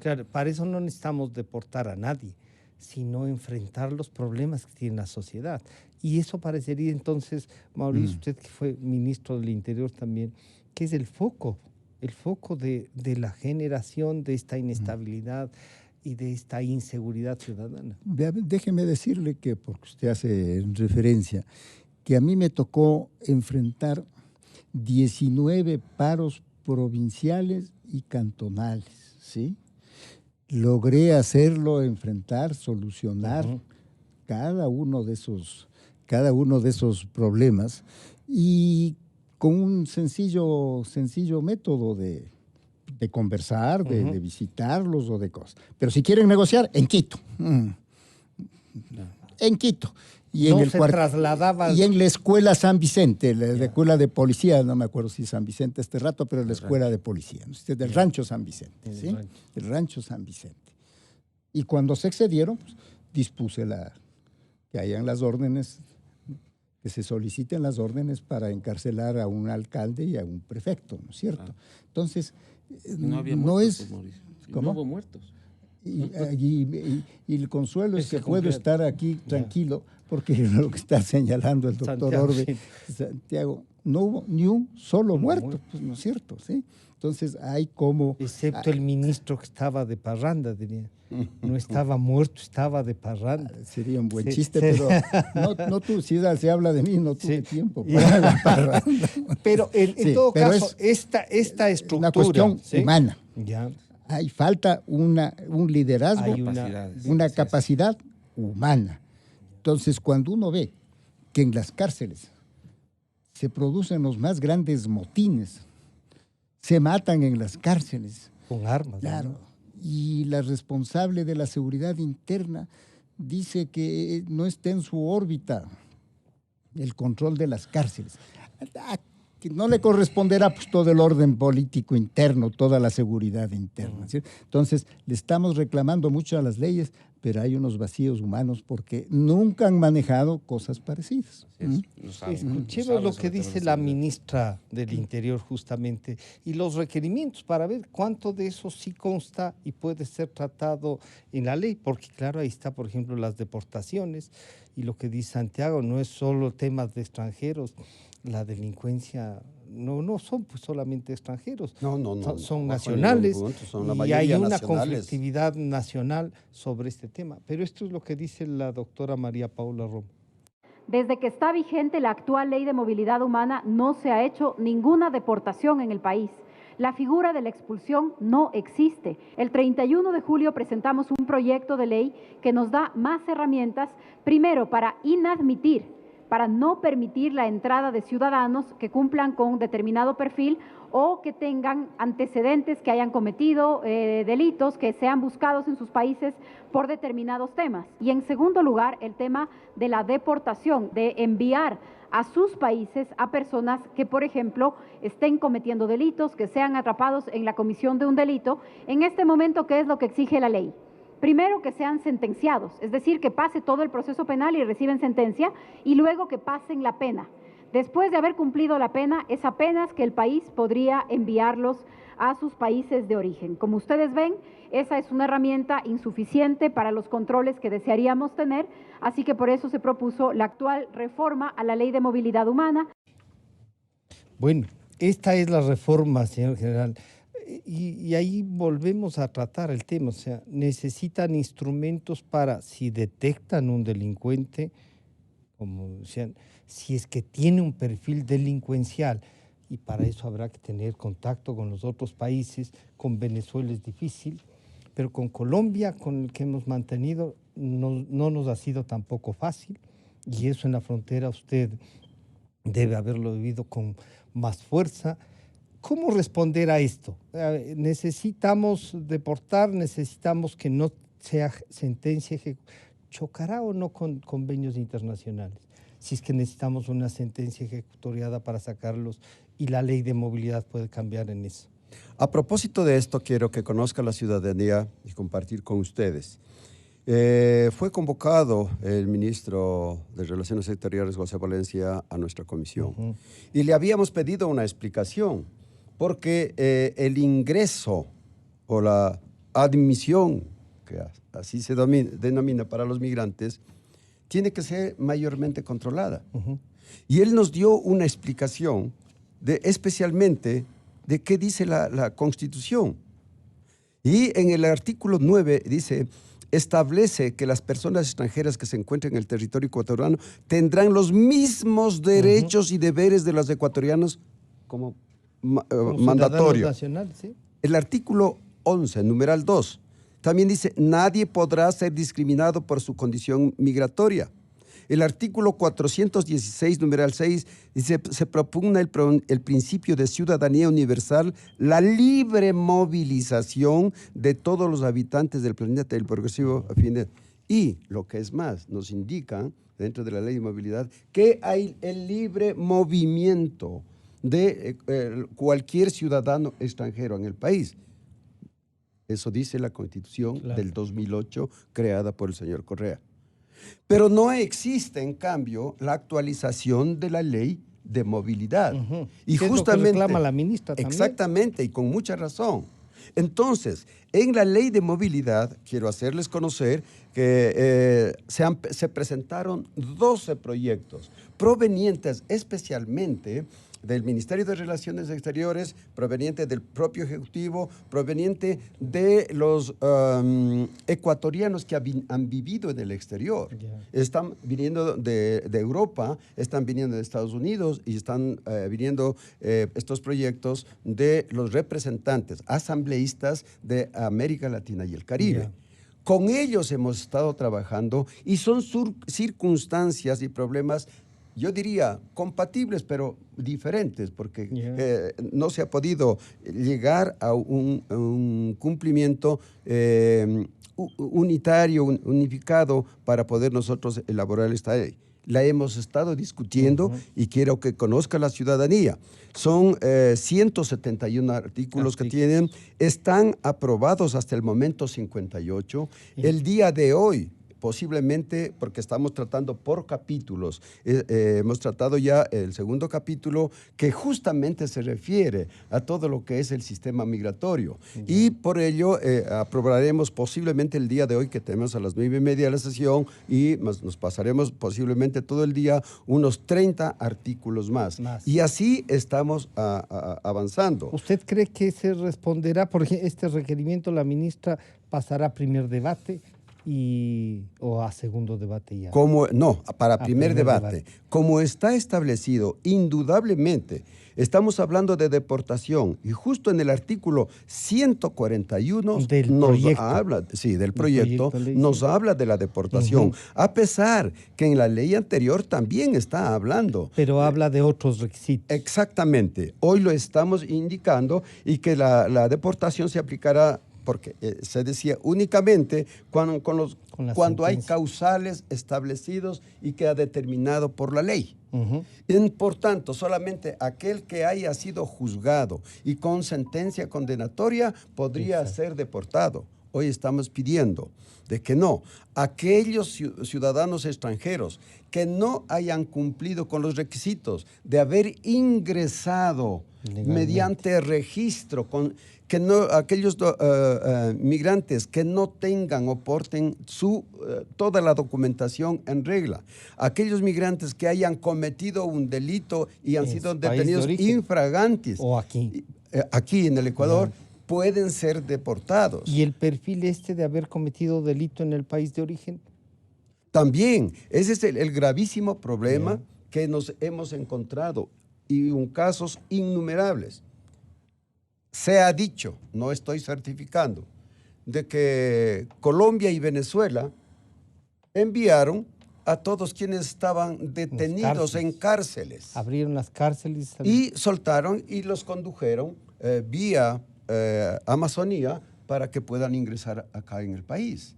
Speaker 5: Claro, para eso no necesitamos deportar a nadie, sino enfrentar los problemas que tiene la sociedad. Y eso parecería entonces, Mauricio, usted que fue ministro del Interior también, que es el foco de la generación de esta inestabilidad y de esta inseguridad ciudadana.
Speaker 7: Déjeme decirle que, porque usted hace referencia, que a mí me tocó enfrentar 19 paros provinciales y cantonales, ¿sí? Logré hacerlo, enfrentar, solucionar cada uno de esos problemas, y con un sencillo método de conversar, de visitarlos o de cosas. Pero si quieren negociar, en Quito. En Quito. Y
Speaker 5: no
Speaker 7: en
Speaker 5: se trasladaba.
Speaker 7: Y en la escuela San Vicente, la escuela de policía, no me acuerdo si San Vicente este rato, pero la escuela de policía, ¿no? Del rancho San Vicente, ¿sí? El rancho San Vicente. Y cuando se excedieron, pues, dispuse que hayan las órdenes, que se soliciten las órdenes para encarcelar a un alcalde y a un prefecto, ¿no es cierto? Entonces,
Speaker 8: no había
Speaker 7: no
Speaker 8: muertos,
Speaker 7: es...
Speaker 8: Mauricio.
Speaker 7: ¿Cómo?
Speaker 8: No hubo muertos.
Speaker 7: Y el consuelo es que puedo estar aquí tranquilo, porque lo que está señalando el doctor Orbe, Santiago, no hubo ni un solo muerto, pues, ¿no es cierto? ¿Sí? Entonces hay como...
Speaker 5: Excepto el ministro que estaba de parranda, diría. No estaba muerto, estaba de parranda.
Speaker 7: Sería un buen
Speaker 5: Sí,
Speaker 7: chiste,
Speaker 5: sí.
Speaker 7: pero no tú, si se habla de mí, no tuve
Speaker 5: Sí.
Speaker 7: tiempo para la parranda.
Speaker 5: Pero en
Speaker 7: Sí,
Speaker 5: todo
Speaker 7: pero
Speaker 5: caso, esta
Speaker 7: es
Speaker 5: estructura...
Speaker 7: una cuestión
Speaker 5: ¿sí?
Speaker 7: humana.
Speaker 5: Ya.
Speaker 7: Hay falta un liderazgo,
Speaker 5: Hay
Speaker 8: Capacidades.
Speaker 7: una
Speaker 8: Así es.
Speaker 7: capacidad humana. Entonces, cuando uno ve que en las cárceles se producen los más grandes motines, se matan en las cárceles,
Speaker 5: Con armas.
Speaker 7: claro,
Speaker 5: ¿no?
Speaker 7: y la responsable de la seguridad interna dice que no está en su órbita el control de las cárceles. Que no le corresponderá pues, todo el orden político interno, toda la seguridad interna. ¿Sí? Entonces, le estamos reclamando mucho a las leyes, pero hay unos vacíos humanos porque nunca han manejado cosas parecidas.
Speaker 5: Escuchemos lo que dice la ministra del Interior justamente y los requerimientos para ver cuánto de eso sí consta y puede ser tratado en la ley, porque claro, ahí está, por ejemplo, las deportaciones y lo que dice Santiago, no es solo temas de extranjeros, la delincuencia no son pues solamente extranjeros, son nacionales
Speaker 6: son la
Speaker 5: y hay
Speaker 6: mayoría
Speaker 5: una
Speaker 6: nacionales.
Speaker 5: conflictividad nacional sobre este tema. Pero esto es lo que dice la doctora María Paula Romo.
Speaker 9: Desde que está vigente la actual ley de movilidad humana, no se ha hecho ninguna deportación en el país. La figura de la expulsión no existe. El 31 de julio presentamos un proyecto de ley que nos da más herramientas, primero para inadmitir, para no permitir la entrada de ciudadanos que cumplan con determinado perfil o que tengan antecedentes, que hayan cometido delitos, que sean buscados en sus países por determinados temas. Y en segundo lugar, el tema de la deportación, de enviar a sus países a personas que, por ejemplo, estén cometiendo delitos, que sean atrapados en la comisión de un delito. En este momento, ¿qué es lo que exige la ley? Primero, que sean sentenciados, es decir, que pase todo el proceso penal y reciben sentencia, y luego que pasen la pena. Después de haber cumplido la pena, es apenas que el país podría enviarlos a sus países de origen. Como ustedes ven, esa es una herramienta insuficiente para los controles que desearíamos tener, así que por eso se propuso la actual reforma a la Ley de Movilidad Humana.
Speaker 5: Bueno, esta es la reforma, señor general. Y ahí volvemos a tratar el tema, o sea, necesitan instrumentos para, si detectan un delincuente, como decían, si es que tiene un perfil delincuencial, y para eso habrá que tener contacto con los otros países. Con Venezuela es difícil, pero con Colombia, con el que hemos mantenido, no nos ha sido tampoco fácil, y eso en la frontera usted debe haberlo vivido con más fuerza. ¿Cómo responder a esto? Necesitamos deportar, necesitamos que no sea sentencia ejecutoriada. ¿Chocará o no con convenios internacionales? Si es que necesitamos una sentencia ejecutoriada para sacarlos y la ley de movilidad puede cambiar en eso.
Speaker 6: A propósito de esto, quiero que conozca la ciudadanía y compartir con ustedes. Fue convocado el ministro de Relaciones Exteriores, José Valencia, a nuestra comisión. Y le habíamos pedido una explicación, porque el ingreso o la admisión, que así se denomina para los migrantes, tiene que ser mayormente controlada. Y él nos dio una explicación especialmente de qué dice la Constitución. Y en el artículo 9 dice: establece que las personas extranjeras que se encuentren en el territorio ecuatoriano tendrán los mismos derechos y deberes de los ecuatorianos como mandatorio.
Speaker 5: Nacional, ¿sí?
Speaker 6: El artículo 11, numeral 2, también dice: nadie podrá ser discriminado por su condición migratoria. El artículo 416, numeral 6, dice: se propugna el principio de ciudadanía universal, la libre movilización de todos los habitantes del planeta y el progresivo a fin de... Y lo que es más, nos indican dentro de la ley de movilidad que hay el libre movimiento de cualquier ciudadano extranjero en el país. Eso dice la Constitución del 2008, creada por el señor Correa. Pero no existe, en cambio, la actualización de la ley de movilidad. Y
Speaker 5: ¿Qué
Speaker 6: justamente,
Speaker 5: es lo que reclama la ministra también?
Speaker 6: Exactamente, y con mucha razón. Entonces, en la ley de movilidad, quiero hacerles conocer que se presentaron 12 proyectos provenientes especialmente del Ministerio de Relaciones Exteriores, proveniente del propio Ejecutivo, proveniente de los ecuatorianos que han vivido en el exterior. Están viniendo de Europa, están viniendo de Estados Unidos y están viniendo estos proyectos de los representantes asambleístas de América Latina y el Caribe. Con ellos hemos estado trabajando y son circunstancias y problemas, yo diría, compatibles, pero diferentes, porque no se ha podido llegar a un cumplimiento unitario, unificado, para poder nosotros elaborar esta ley. La hemos estado discutiendo y quiero que conozca la ciudadanía. Son 171 artículos que tienen, están aprobados hasta el momento 58. El día de hoy, posiblemente, porque estamos tratando por capítulos, hemos tratado ya el segundo capítulo que justamente se refiere a todo lo que es el sistema migratorio. Y por ello aprobaremos posiblemente el día de hoy, que tenemos a las 9:30 la sesión, y nos pasaremos posiblemente todo el día unos 30 artículos más. Y así estamos avanzando.
Speaker 5: ¿Usted cree que se responderá, por ejemplo, este requerimiento, la ministra pasará a primer debate? ¿O a segundo debate ya?
Speaker 6: No, para primer debate. Como está establecido, indudablemente, estamos hablando de deportación y justo en el artículo 141 del proyecto nos habla de la deportación, a pesar que en la ley anterior también está hablando.
Speaker 5: Pero habla de otros requisitos.
Speaker 6: Exactamente. Hoy lo estamos indicando y que la deportación se aplicará, porque se decía únicamente cuando hay causales establecidos y queda determinado por la ley. Por tanto, solamente aquel que haya sido juzgado y con sentencia condenatoria podría ser deportado. Hoy estamos pidiendo de que no, aquellos ciudadanos extranjeros que no hayan cumplido con los requisitos de haber ingresado mediante registro, aquellos migrantes que no tengan o porten toda la documentación en regla, aquellos migrantes que hayan cometido un delito y han sido detenidos infragantis,
Speaker 5: o aquí
Speaker 6: en el Ecuador, pueden ser deportados.
Speaker 5: ¿Y el perfil de haber cometido delito en el país de origen?
Speaker 6: También, ese es el gravísimo problema que nos hemos encontrado, y casos innumerables. Se ha dicho, no estoy certificando, de que Colombia y Venezuela enviaron a todos quienes estaban detenidos en cárceles.
Speaker 5: Abrieron las cárceles.
Speaker 6: Y soltaron y los condujeron vía Amazonía para que puedan ingresar acá en el país.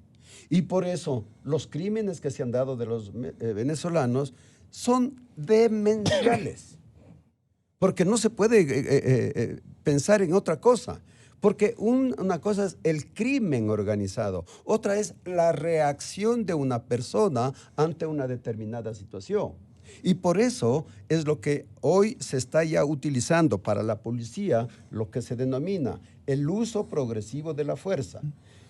Speaker 6: Y por eso los crímenes que se han dado de los venezolanos son demenciales. Porque no se puede pensar en otra cosa. Porque una cosa es el crimen organizado, otra es la reacción de una persona ante una determinada situación. Y por eso es lo que hoy se está ya utilizando para la policía, lo que se denomina el uso progresivo de la fuerza.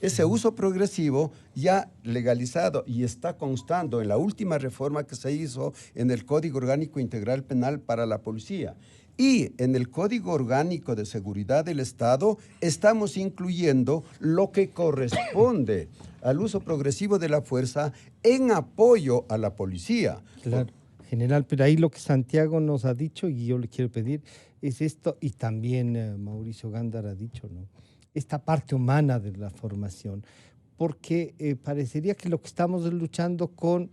Speaker 6: Ese uso progresivo ya legalizado y está constando en la última reforma que se hizo en el Código Orgánico Integral Penal para la Policía. Y en el Código Orgánico de Seguridad del Estado estamos incluyendo lo que corresponde al uso progresivo de la fuerza en apoyo a la policía.
Speaker 5: Claro, general, pero ahí lo que Santiago nos ha dicho, y yo le quiero pedir, es esto, y también Mauricio Gándara ha dicho, ¿no?, esta parte humana de la formación, porque parecería que lo que estamos es luchando con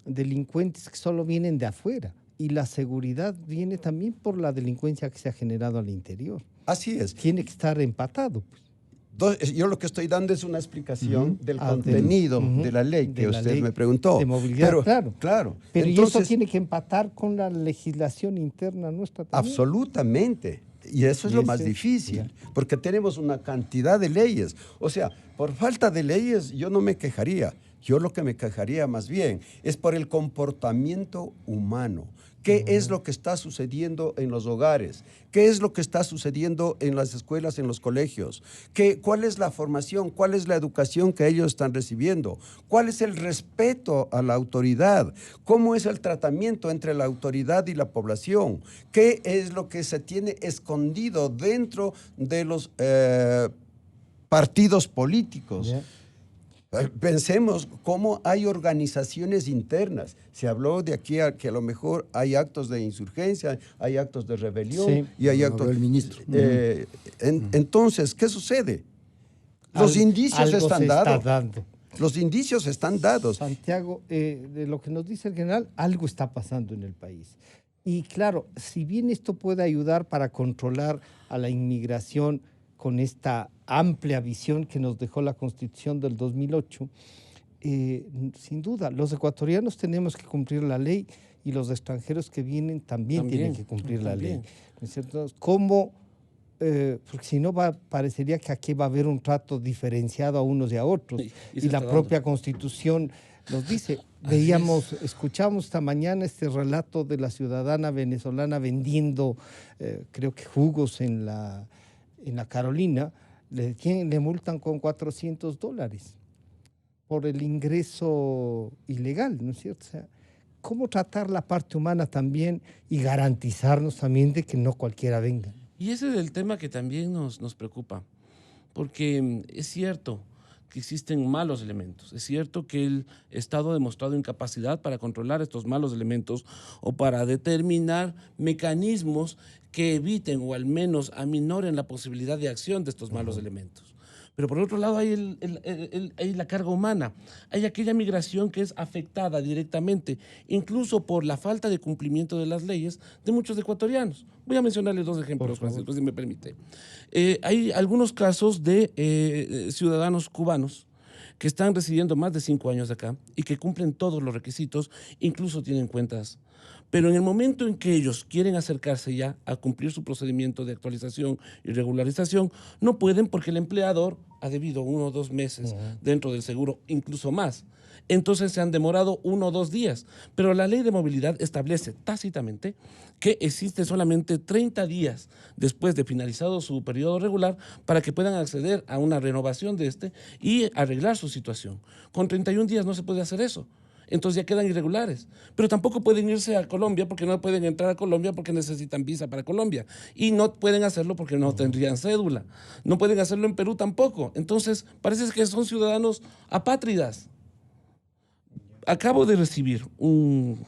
Speaker 5: delincuentes que solo vienen de afuera, y la seguridad viene también por la delincuencia que se ha generado al interior.
Speaker 6: Así es.
Speaker 5: Tiene que estar empatado, pues.
Speaker 6: Yo lo que estoy dando es una explicación del contenido de la ley que usted me preguntó.
Speaker 5: De movilidad,
Speaker 6: claro.
Speaker 5: Pero entonces, eso tiene que empatar con la legislación interna nuestra también.
Speaker 6: Absolutamente. Y eso es lo más difícil, porque tenemos una cantidad de leyes. O sea, por falta de leyes yo no me quejaría. Yo lo que me quejaría más bien es por el comportamiento humano. ¿Qué es lo que está sucediendo en los hogares? ¿Qué es lo que está sucediendo en las escuelas, en los colegios? ¿Cuál es la formación? ¿Cuál es la educación que ellos están recibiendo? ¿Cuál es el respeto a la autoridad? ¿Cómo es el tratamiento entre la autoridad y la población? ¿Qué es lo que se tiene escondido dentro de los partidos políticos? Yeah. Pensemos cómo hay organizaciones internas. Se habló de aquí a que a lo mejor hay actos de insurgencia, hay actos de rebelión y hay actos...
Speaker 7: El ministro.
Speaker 6: Entonces, ¿qué sucede? Los indicios están dados. Los indicios están dados.
Speaker 5: Santiago, de lo que nos dice el general, algo está pasando en el país. Y claro, si bien esto puede ayudar para controlar a la inmigración con esta amplia visión que nos dejó la Constitución del 2008, sin duda, los ecuatorianos tenemos que cumplir la ley y los extranjeros que vienen también tienen que cumplir la ley. ¿No es cierto? ¿Cómo? Porque si no parecería que aquí va a haber un trato diferenciado a unos y a otros. Y la propia Constitución nos dice. Escuchamos esta mañana este relato de la ciudadana venezolana vendiendo, creo que jugos en la Carolina, le multan con $400 por el ingreso ilegal, ¿no es cierto? O sea, ¿cómo tratar la parte humana también y garantizarnos también de que no cualquiera venga?
Speaker 8: Y ese es el tema que también nos preocupa, porque es cierto que existen malos elementos, es cierto que el Estado ha demostrado incapacidad para controlar estos malos elementos o para determinar mecanismos que eviten o al menos aminoren la posibilidad de acción de estos malos elementos. Pero por otro lado hay la carga humana, hay aquella migración que es afectada directamente, incluso por la falta de cumplimiento de las leyes de muchos ecuatorianos. Voy a mencionarles dos ejemplos, Francisco, si me permite. Hay algunos casos de ciudadanos cubanos que están residiendo más de 5 años acá y que cumplen todos los requisitos, incluso tienen cuentas. Pero en el momento en que ellos quieren acercarse ya a cumplir su procedimiento de actualización y regularización, no pueden porque el empleador ha debido 1 o 2 meses dentro del seguro, incluso más. Entonces se han demorado 1 o 2 días. Pero la ley de movilidad establece tácitamente que existe solamente 30 días después de finalizado su periodo regular para que puedan acceder a una renovación de y arreglar su situación. Con 31 días no se puede hacer eso. Entonces ya quedan irregulares, pero tampoco pueden irse a Colombia porque no pueden entrar a Colombia porque necesitan visa para Colombia y no pueden hacerlo porque no tendrían cédula, no pueden hacerlo en Perú tampoco. Entonces parece que son ciudadanos apátridas. Acabo de recibir un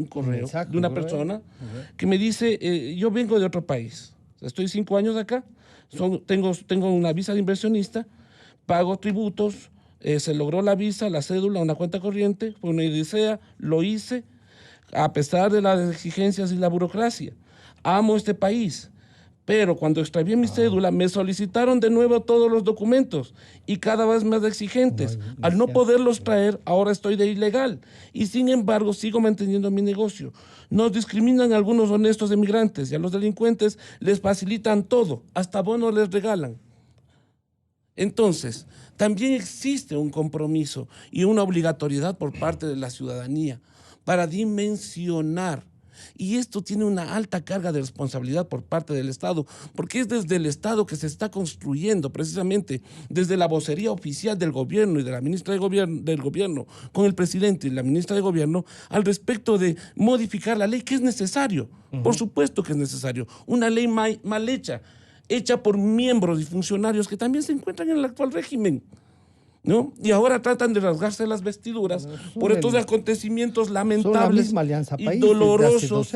Speaker 8: correo de una persona que me dice, yo vengo de otro país, estoy 5 años acá, tengo una visa de inversionista, pago tributos, se logró la visa, la cédula, una cuenta corriente, fue una odisea, lo hice, a pesar de las exigencias y la burocracia. Amo este país, pero cuando extravié mi cédula me solicitaron de nuevo todos los documentos y cada vez más exigentes. Al no poderlos traer, ahora estoy de ilegal y sin embargo sigo manteniendo mi negocio. Nos discriminan a algunos honestos emigrantes y a los delincuentes les facilitan todo, hasta bonos les regalan. Entonces, también existe un compromiso y una obligatoriedad por parte de la ciudadanía para dimensionar. Y esto tiene una alta carga de responsabilidad por parte del Estado, porque es desde el Estado que se está construyendo, precisamente desde la vocería oficial del gobierno y de la ministra del gobierno, con el presidente y la ministra de gobierno, al respecto de modificar la ley, que es necesario. Por supuesto que es necesario. Una ley mal hecha por miembros y funcionarios que también se encuentran en el actual régimen, ¿no? Y ahora tratan de rasgarse las vestiduras por estos acontecimientes lamentables y dolorosos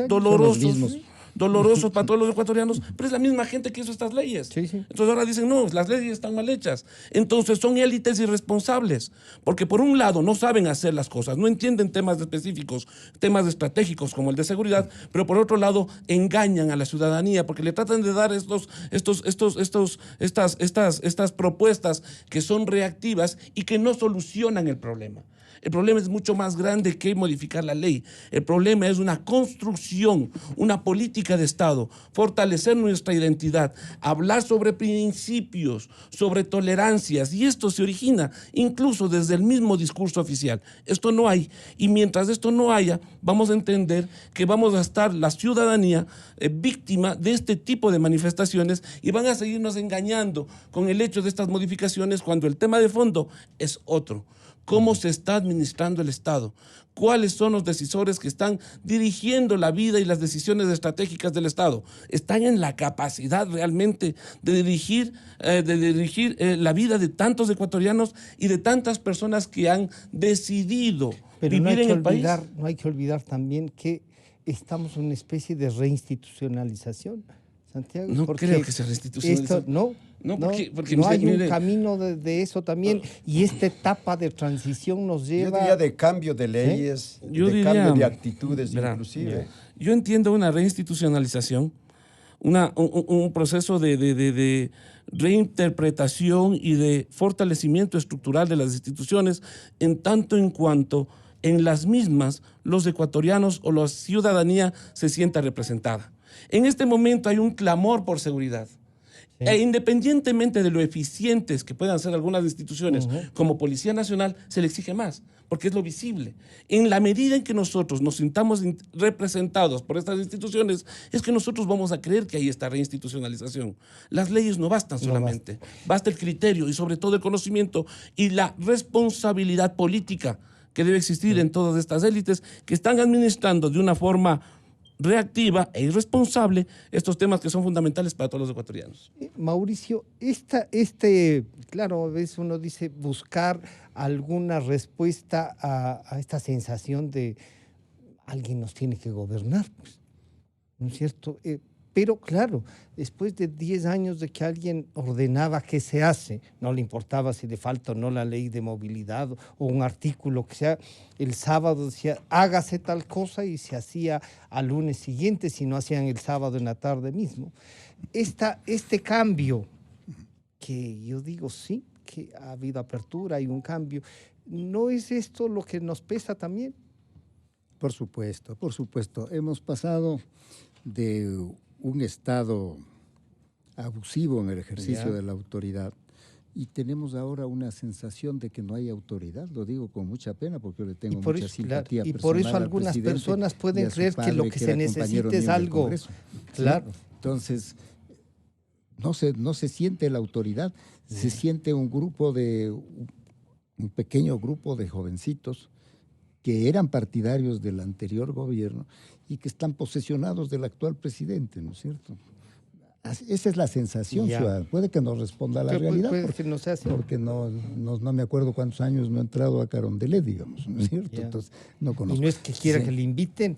Speaker 8: para todos los ecuatorianos, pero es la misma gente que hizo estas leyes. Entonces ahora dicen, no, las leyes están mal hechas. Entonces son élites irresponsables, porque por un lado no saben hacer las cosas, no entienden temas específicos, temas estratégicos como el de seguridad, pero por otro lado engañan a la ciudadanía, porque le tratan de dar estas propuestas que son reactivas y que no solucionan el problema. El problema es mucho más grande que modificar la ley. El problema es una construcción, una política política de Estado, fortalecer nuestra identidad, hablar sobre principios, sobre tolerancias, y esto se origina incluso desde el mismo discurso oficial. Esto no hay, y mientras esto no haya, vamos a entender que vamos a estar la ciudadanía víctima de este tipo de manifestaciones y van a seguirnos engañando con el hecho de estas modificaciones cuando el tema de fondo es otro. ¿Cómo se está administrando el Estado? ¿Cuáles son los decisores que están dirigiendo la vida y las decisiones estratégicas del Estado? ¿Están en la capacidad realmente de dirigir la vida de tantos ecuatorianos y de tantas personas que han decidido vivir en el país?
Speaker 5: No hay que olvidar también que estamos en una especie de reinstitucionalización, Santiago.
Speaker 8: No creo que sea reinstitucionalización. Porque
Speaker 5: no hay un camino de eso también, y esta etapa de transición nos lleva...
Speaker 6: Yo diría de cambio de leyes, cambio de actitudes inclusive.
Speaker 8: Yo entiendo una reinstitucionalización, un proceso de reinterpretación y de fortalecimiento estructural de las instituciones, en tanto en cuanto en las mismas los ecuatorianos o la ciudadanía se sienta representada. En este momento hay un clamor por seguridad. E independientemente de lo eficientes que puedan ser algunas instituciones, como Policía Nacional, se le exige más, porque es lo visible. En la medida en que nosotros nos sintamos representados por estas instituciones, es que nosotros vamos a creer que hay esta reinstitucionalización. Las leyes no bastan solamente, basta el criterio y sobre todo el conocimiento y la responsabilidad política que debe existir en todas estas élites que están administrando de una forma reactiva e irresponsable estos temas que son fundamentales para todos los ecuatorianos.
Speaker 5: Mauricio, claro, a veces uno dice buscar alguna respuesta a esta sensación de alguien nos tiene que gobernar, pues, ¿no es cierto? Pero claro, después de 10 años de que alguien ordenaba qué se hace, no le importaba si le falta o no la ley de movilidad o un artículo que sea, el sábado decía hágase tal cosa y se hacía al lunes siguiente, si no hacían el sábado en la tarde mismo. Este cambio, que yo digo sí, que ha habido apertura, hay un cambio, ¿no es esto lo que nos pesa también?
Speaker 7: Por supuesto, por supuesto. Hemos pasado de un Estado abusivo en el ejercicio de la autoridad y tenemos ahora una sensación de que no hay autoridad. Lo digo con mucha pena porque yo le tengo mucha simpatía personal.
Speaker 5: Y por eso algunas personas pueden creer que lo que se necesita es algo.
Speaker 7: Claro. ¿Sí? Entonces, no se siente la autoridad, se siente un pequeño grupo de jovencitos que eran partidarios del anterior gobierno y que están posesionados del actual presidente, ¿no es cierto? Esa es la sensación ciudadana. Puede que no responda a la realidad, porque no me acuerdo cuántos años no he entrado a Carondelet, digamos, ¿no es cierto? Entonces, no conozco.
Speaker 5: ¿Y no es que quiera que le inviten?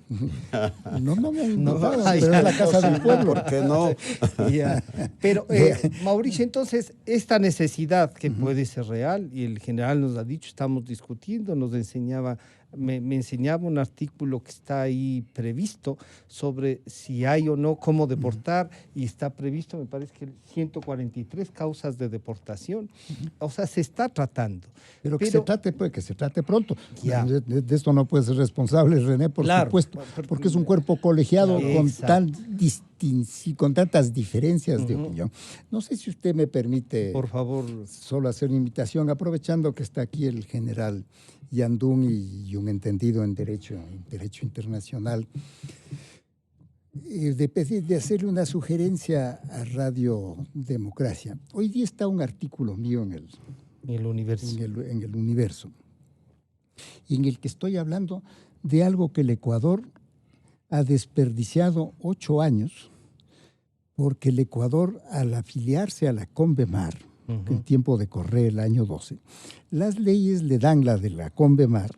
Speaker 7: No me han invitado, pero es la casa del pueblo.
Speaker 6: ¿Por qué no?
Speaker 5: Pero, Mauricio, entonces, esta necesidad que puede ser real, y el general nos ha dicho, estamos discutiendo, me enseñaba un artículo que está ahí previsto sobre si hay o no cómo deportar, y está previsto, me parece que 143 causas de deportación. O sea, se está tratando.
Speaker 7: Pero que se trate pronto. De esto no puede ser responsable René, por supuesto, porque es un cuerpo colegiado con tantas diferencias de opinión. No sé si usted me permite,
Speaker 5: por favor,
Speaker 7: solo hacer una invitación, aprovechando que está aquí el general Yandún y un entendido en derecho internacional, de hacerle una sugerencia a Radio Democracia. Hoy día está un artículo mío en el Universo, y en el que estoy hablando de algo que el Ecuador ha desperdiciado 8 años, porque el Ecuador, al afiliarse a la CONVEMAR, en tiempo de Correa, el año 12, las leyes le dan, la de la CONVEMAR,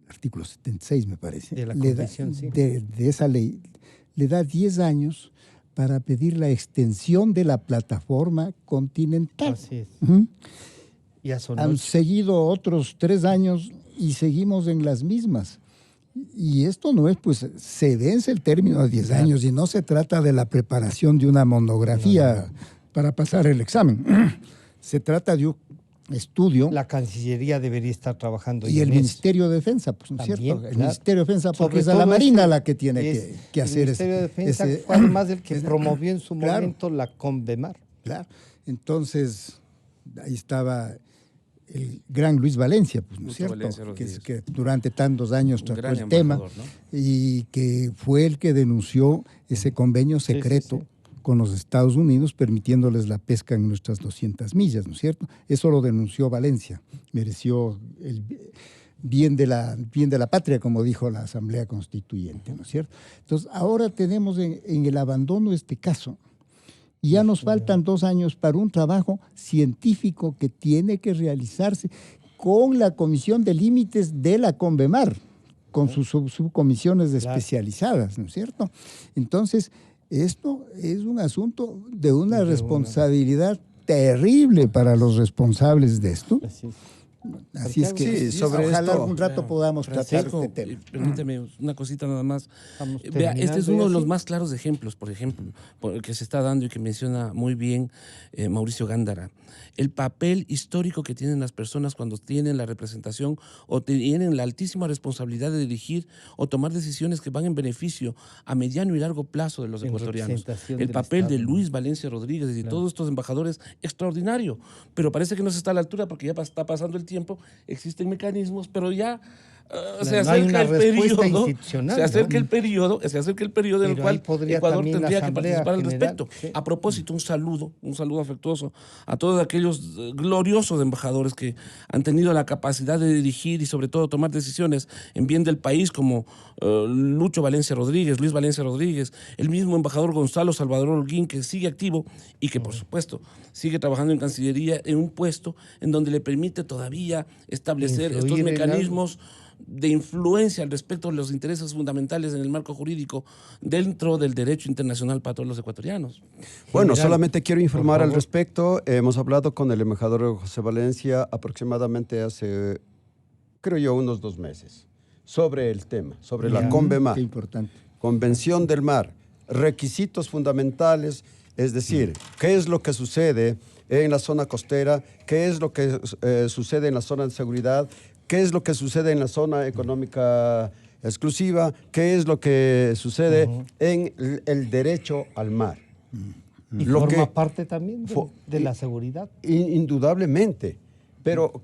Speaker 7: artículo 76 me parece,
Speaker 5: de la Convención,
Speaker 7: de esa ley, le da 10 años para pedir la extensión de la plataforma continental.
Speaker 5: Así es.
Speaker 7: Han seguido otros 3 años y seguimos en las mismas. Y esto no es, pues, se vence el término a 10 años y no se trata de la preparación de una monografía para pasar el examen. Se trata de estudio.
Speaker 5: La Cancillería debería estar trabajando.
Speaker 7: Y el Ministerio de Defensa, pues, ¿no es cierto? El
Speaker 5: claro.
Speaker 7: Ministerio de Defensa, porque
Speaker 5: Sobre
Speaker 7: es a la
Speaker 5: todo
Speaker 7: Marina la que tiene que hacer
Speaker 5: el Ministerio de Defensa
Speaker 7: ese
Speaker 5: fue además el que promovió en su
Speaker 7: Claro.
Speaker 5: momento la Convemar.
Speaker 7: Claro. Entonces, ahí estaba el gran Luis Valencia, pues, ¿no es cierto? Que durante tantos años trató el tema, ¿no? Y que fue el que denunció ese convenio secreto con los Estados Unidos, permitiéndoles la pesca en nuestras 200 millas, ¿no es cierto? Eso lo denunció Valencia, mereció el bien de la patria, como dijo la Asamblea Constituyente, ¿no es cierto? Entonces, ahora tenemos en el abandono este caso, y ya nos faltan 2 años para un trabajo científico que tiene que realizarse con la Comisión de Límites de la Convemar, con sus subcomisiones especializadas, ¿no es cierto? Entonces, esto es un asunto de una responsabilidad terrible para los responsables de esto. Así es que
Speaker 6: sobre
Speaker 7: ojalá
Speaker 6: esto,
Speaker 7: algún rato podamos tratar este tema.
Speaker 8: Permíteme una cosita nada más.
Speaker 5: Vea,
Speaker 8: este es uno de los más claros ejemplos, por ejemplo, que se está dando y que menciona muy bien Mauricio Gándara. El papel histórico que tienen las personas cuando tienen la representación o tienen la altísima responsabilidad de dirigir o tomar decisiones que van en beneficio a mediano y largo plazo de los ecuatorianos. El papel de Luis Valencia Rodríguez y de todos estos embajadores extraordinario, pero parece que no se está a la altura porque ya está pasando el tiempo, existen mecanismos, pero ya se acerca el periodo, se acerca el periodo en el cual Ecuador tendría que participar al respecto.
Speaker 5: Sí.
Speaker 8: A propósito, un saludo afectuoso a todos aquellos gloriosos embajadores que han tenido la capacidad de dirigir y sobre todo tomar decisiones en bien del país, como Lucho Valencia Rodríguez, Luis Valencia Rodríguez, el mismo embajador Gonzalo Salvador Holguín, que sigue activo y que por supuesto sigue trabajando en Cancillería en un puesto en donde le permite todavía establecer estos mecanismos de influencia al respecto de los intereses fundamentales en el marco jurídico dentro del derecho internacional para todos los ecuatorianos.
Speaker 6: Bueno, solamente quiero informar al respecto. Hemos hablado con el embajador José Valencia aproximadamente hace, creo yo, unos 2 meses, sobre el tema, sobre la Convemar.
Speaker 7: Qué importante.
Speaker 6: Convención del Mar, requisitos fundamentales, es decir, qué es lo que sucede en la zona costera, qué es lo que sucede en la zona de seguridad, qué es lo que sucede en la zona económica exclusiva, qué es lo que sucede en el derecho al mar.
Speaker 5: Y forma parte también de la seguridad.
Speaker 6: Indudablemente, pero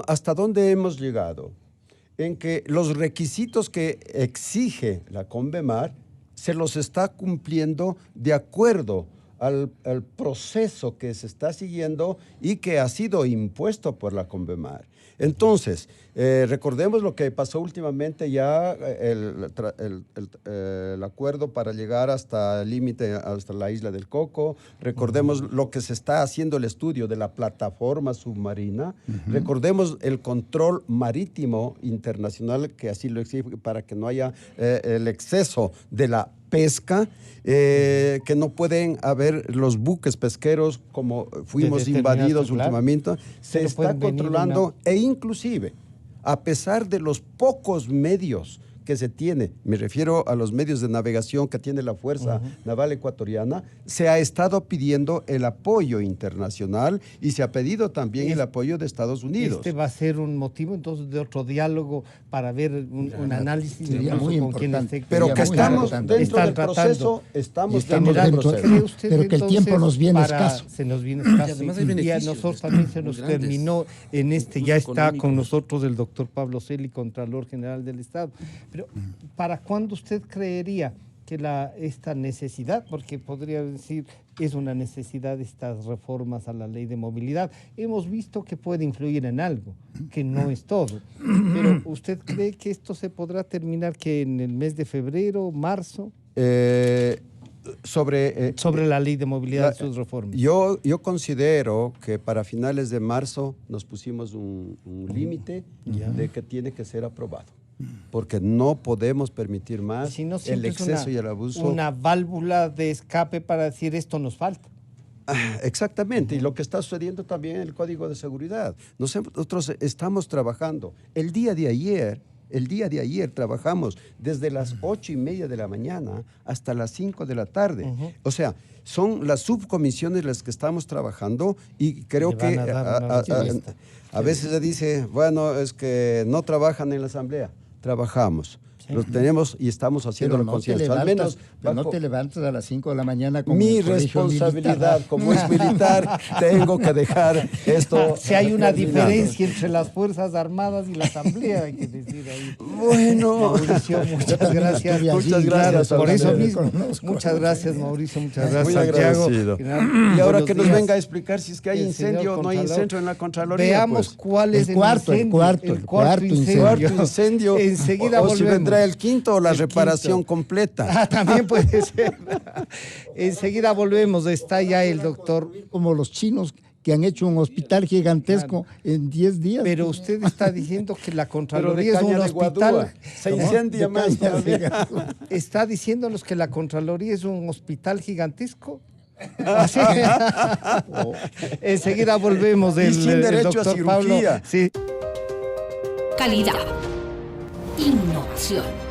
Speaker 6: ¿hasta dónde hemos llegado? En que los requisitos que exige la Convemar se los está cumpliendo de acuerdo al proceso que se está siguiendo y que ha sido impuesto por la Convemar. Entonces, recordemos lo que pasó últimamente ya, el acuerdo para llegar hasta el límite, hasta la isla del Coco. Recordemos lo que se está haciendo, el estudio de la plataforma submarina. Recordemos el control marítimo internacional, que así lo exige para que no haya el exceso de la pesca, que no pueden haber los buques pesqueros como fuimos invadidos últimamente. Se está controlando e inclusive, a pesar de los pocos medios que se tiene, me refiero a los medios de navegación que tiene la Fuerza Naval Ecuatoriana, se ha estado pidiendo el apoyo internacional y se ha pedido también el apoyo de Estados Unidos.
Speaker 5: Este va a ser un motivo entonces de otro diálogo para ver un análisis
Speaker 7: muy
Speaker 5: con quien
Speaker 7: importante.
Speaker 5: esté.
Speaker 6: Pero que estamos dentro del proceso,
Speaker 7: estamos dentro, pero que el tiempo nos viene escaso.
Speaker 5: Se nos viene escaso.
Speaker 8: Y además hay
Speaker 5: y a
Speaker 8: beneficios
Speaker 5: nosotros también se nos terminó en ya está con nosotros el doctor Pablo Celi, Contralor General del Estado. Pero ¿para cuándo usted creería que esta necesidad, porque podría decir es una necesidad estas reformas a la ley de movilidad, hemos visto que puede influir en algo, que no es todo, pero ¿usted cree que esto se podrá terminar que en el mes de febrero, marzo? Sobre la ley de movilidad y sus reformas.
Speaker 6: Yo considero que para finales de marzo nos pusimos un límite de que tiene que ser aprobado. Porque no podemos permitir más el exceso y el abuso.
Speaker 5: Una válvula de escape para decir esto nos falta.
Speaker 6: Exactamente, y lo que está sucediendo también en el Código de Seguridad. Nosotros estamos trabajando. El día de ayer El día de ayer trabajamos desde las 8:30 de la mañana hasta las 5 de la tarde. O sea, son las subcomisiones las que estamos trabajando y creo que a veces se dice, bueno, es que no trabajan en la asamblea. Trabajamos. Los tenemos y estamos haciendo la conciencia. Al menos
Speaker 7: pero no te levantas a las 5 de la mañana con
Speaker 6: mi responsabilidad como es militar, tengo que dejar esto.
Speaker 5: Si hay una diferencia entre las Fuerzas Armadas y la Asamblea, hay que decir ahí.
Speaker 6: Bueno,
Speaker 5: Mauricio, muchas gracias.
Speaker 6: Muchas gracias.
Speaker 5: Por eso mismo, muchas gracias, Mauricio, muchas gracias,
Speaker 6: muy
Speaker 5: Santiago.
Speaker 6: Y ahora que nos venga a explicar si es que hay incendio o no hay incendio en la Contraloría.
Speaker 5: Veamos cuál es
Speaker 7: el cuarto
Speaker 6: incendio.
Speaker 5: Enseguida
Speaker 6: o si
Speaker 5: volvemos.
Speaker 6: vendrá el quinto o la reparación completa.
Speaker 5: También puede ser. Enseguida volvemos. Está ya el doctor.
Speaker 7: Como los chinos que han hecho un hospital gigantesco en 10 días.
Speaker 5: Pero usted está diciendo que la Contraloría es un hospital.
Speaker 6: Se incendia más todavía.
Speaker 5: ¿Está diciéndonos que la Contraloría es un hospital gigantesco? Enseguida volvemos del
Speaker 6: sin derecho
Speaker 5: doctor
Speaker 6: a cirugía.
Speaker 5: Pablo. Sí.
Speaker 10: Calidad. Innovación.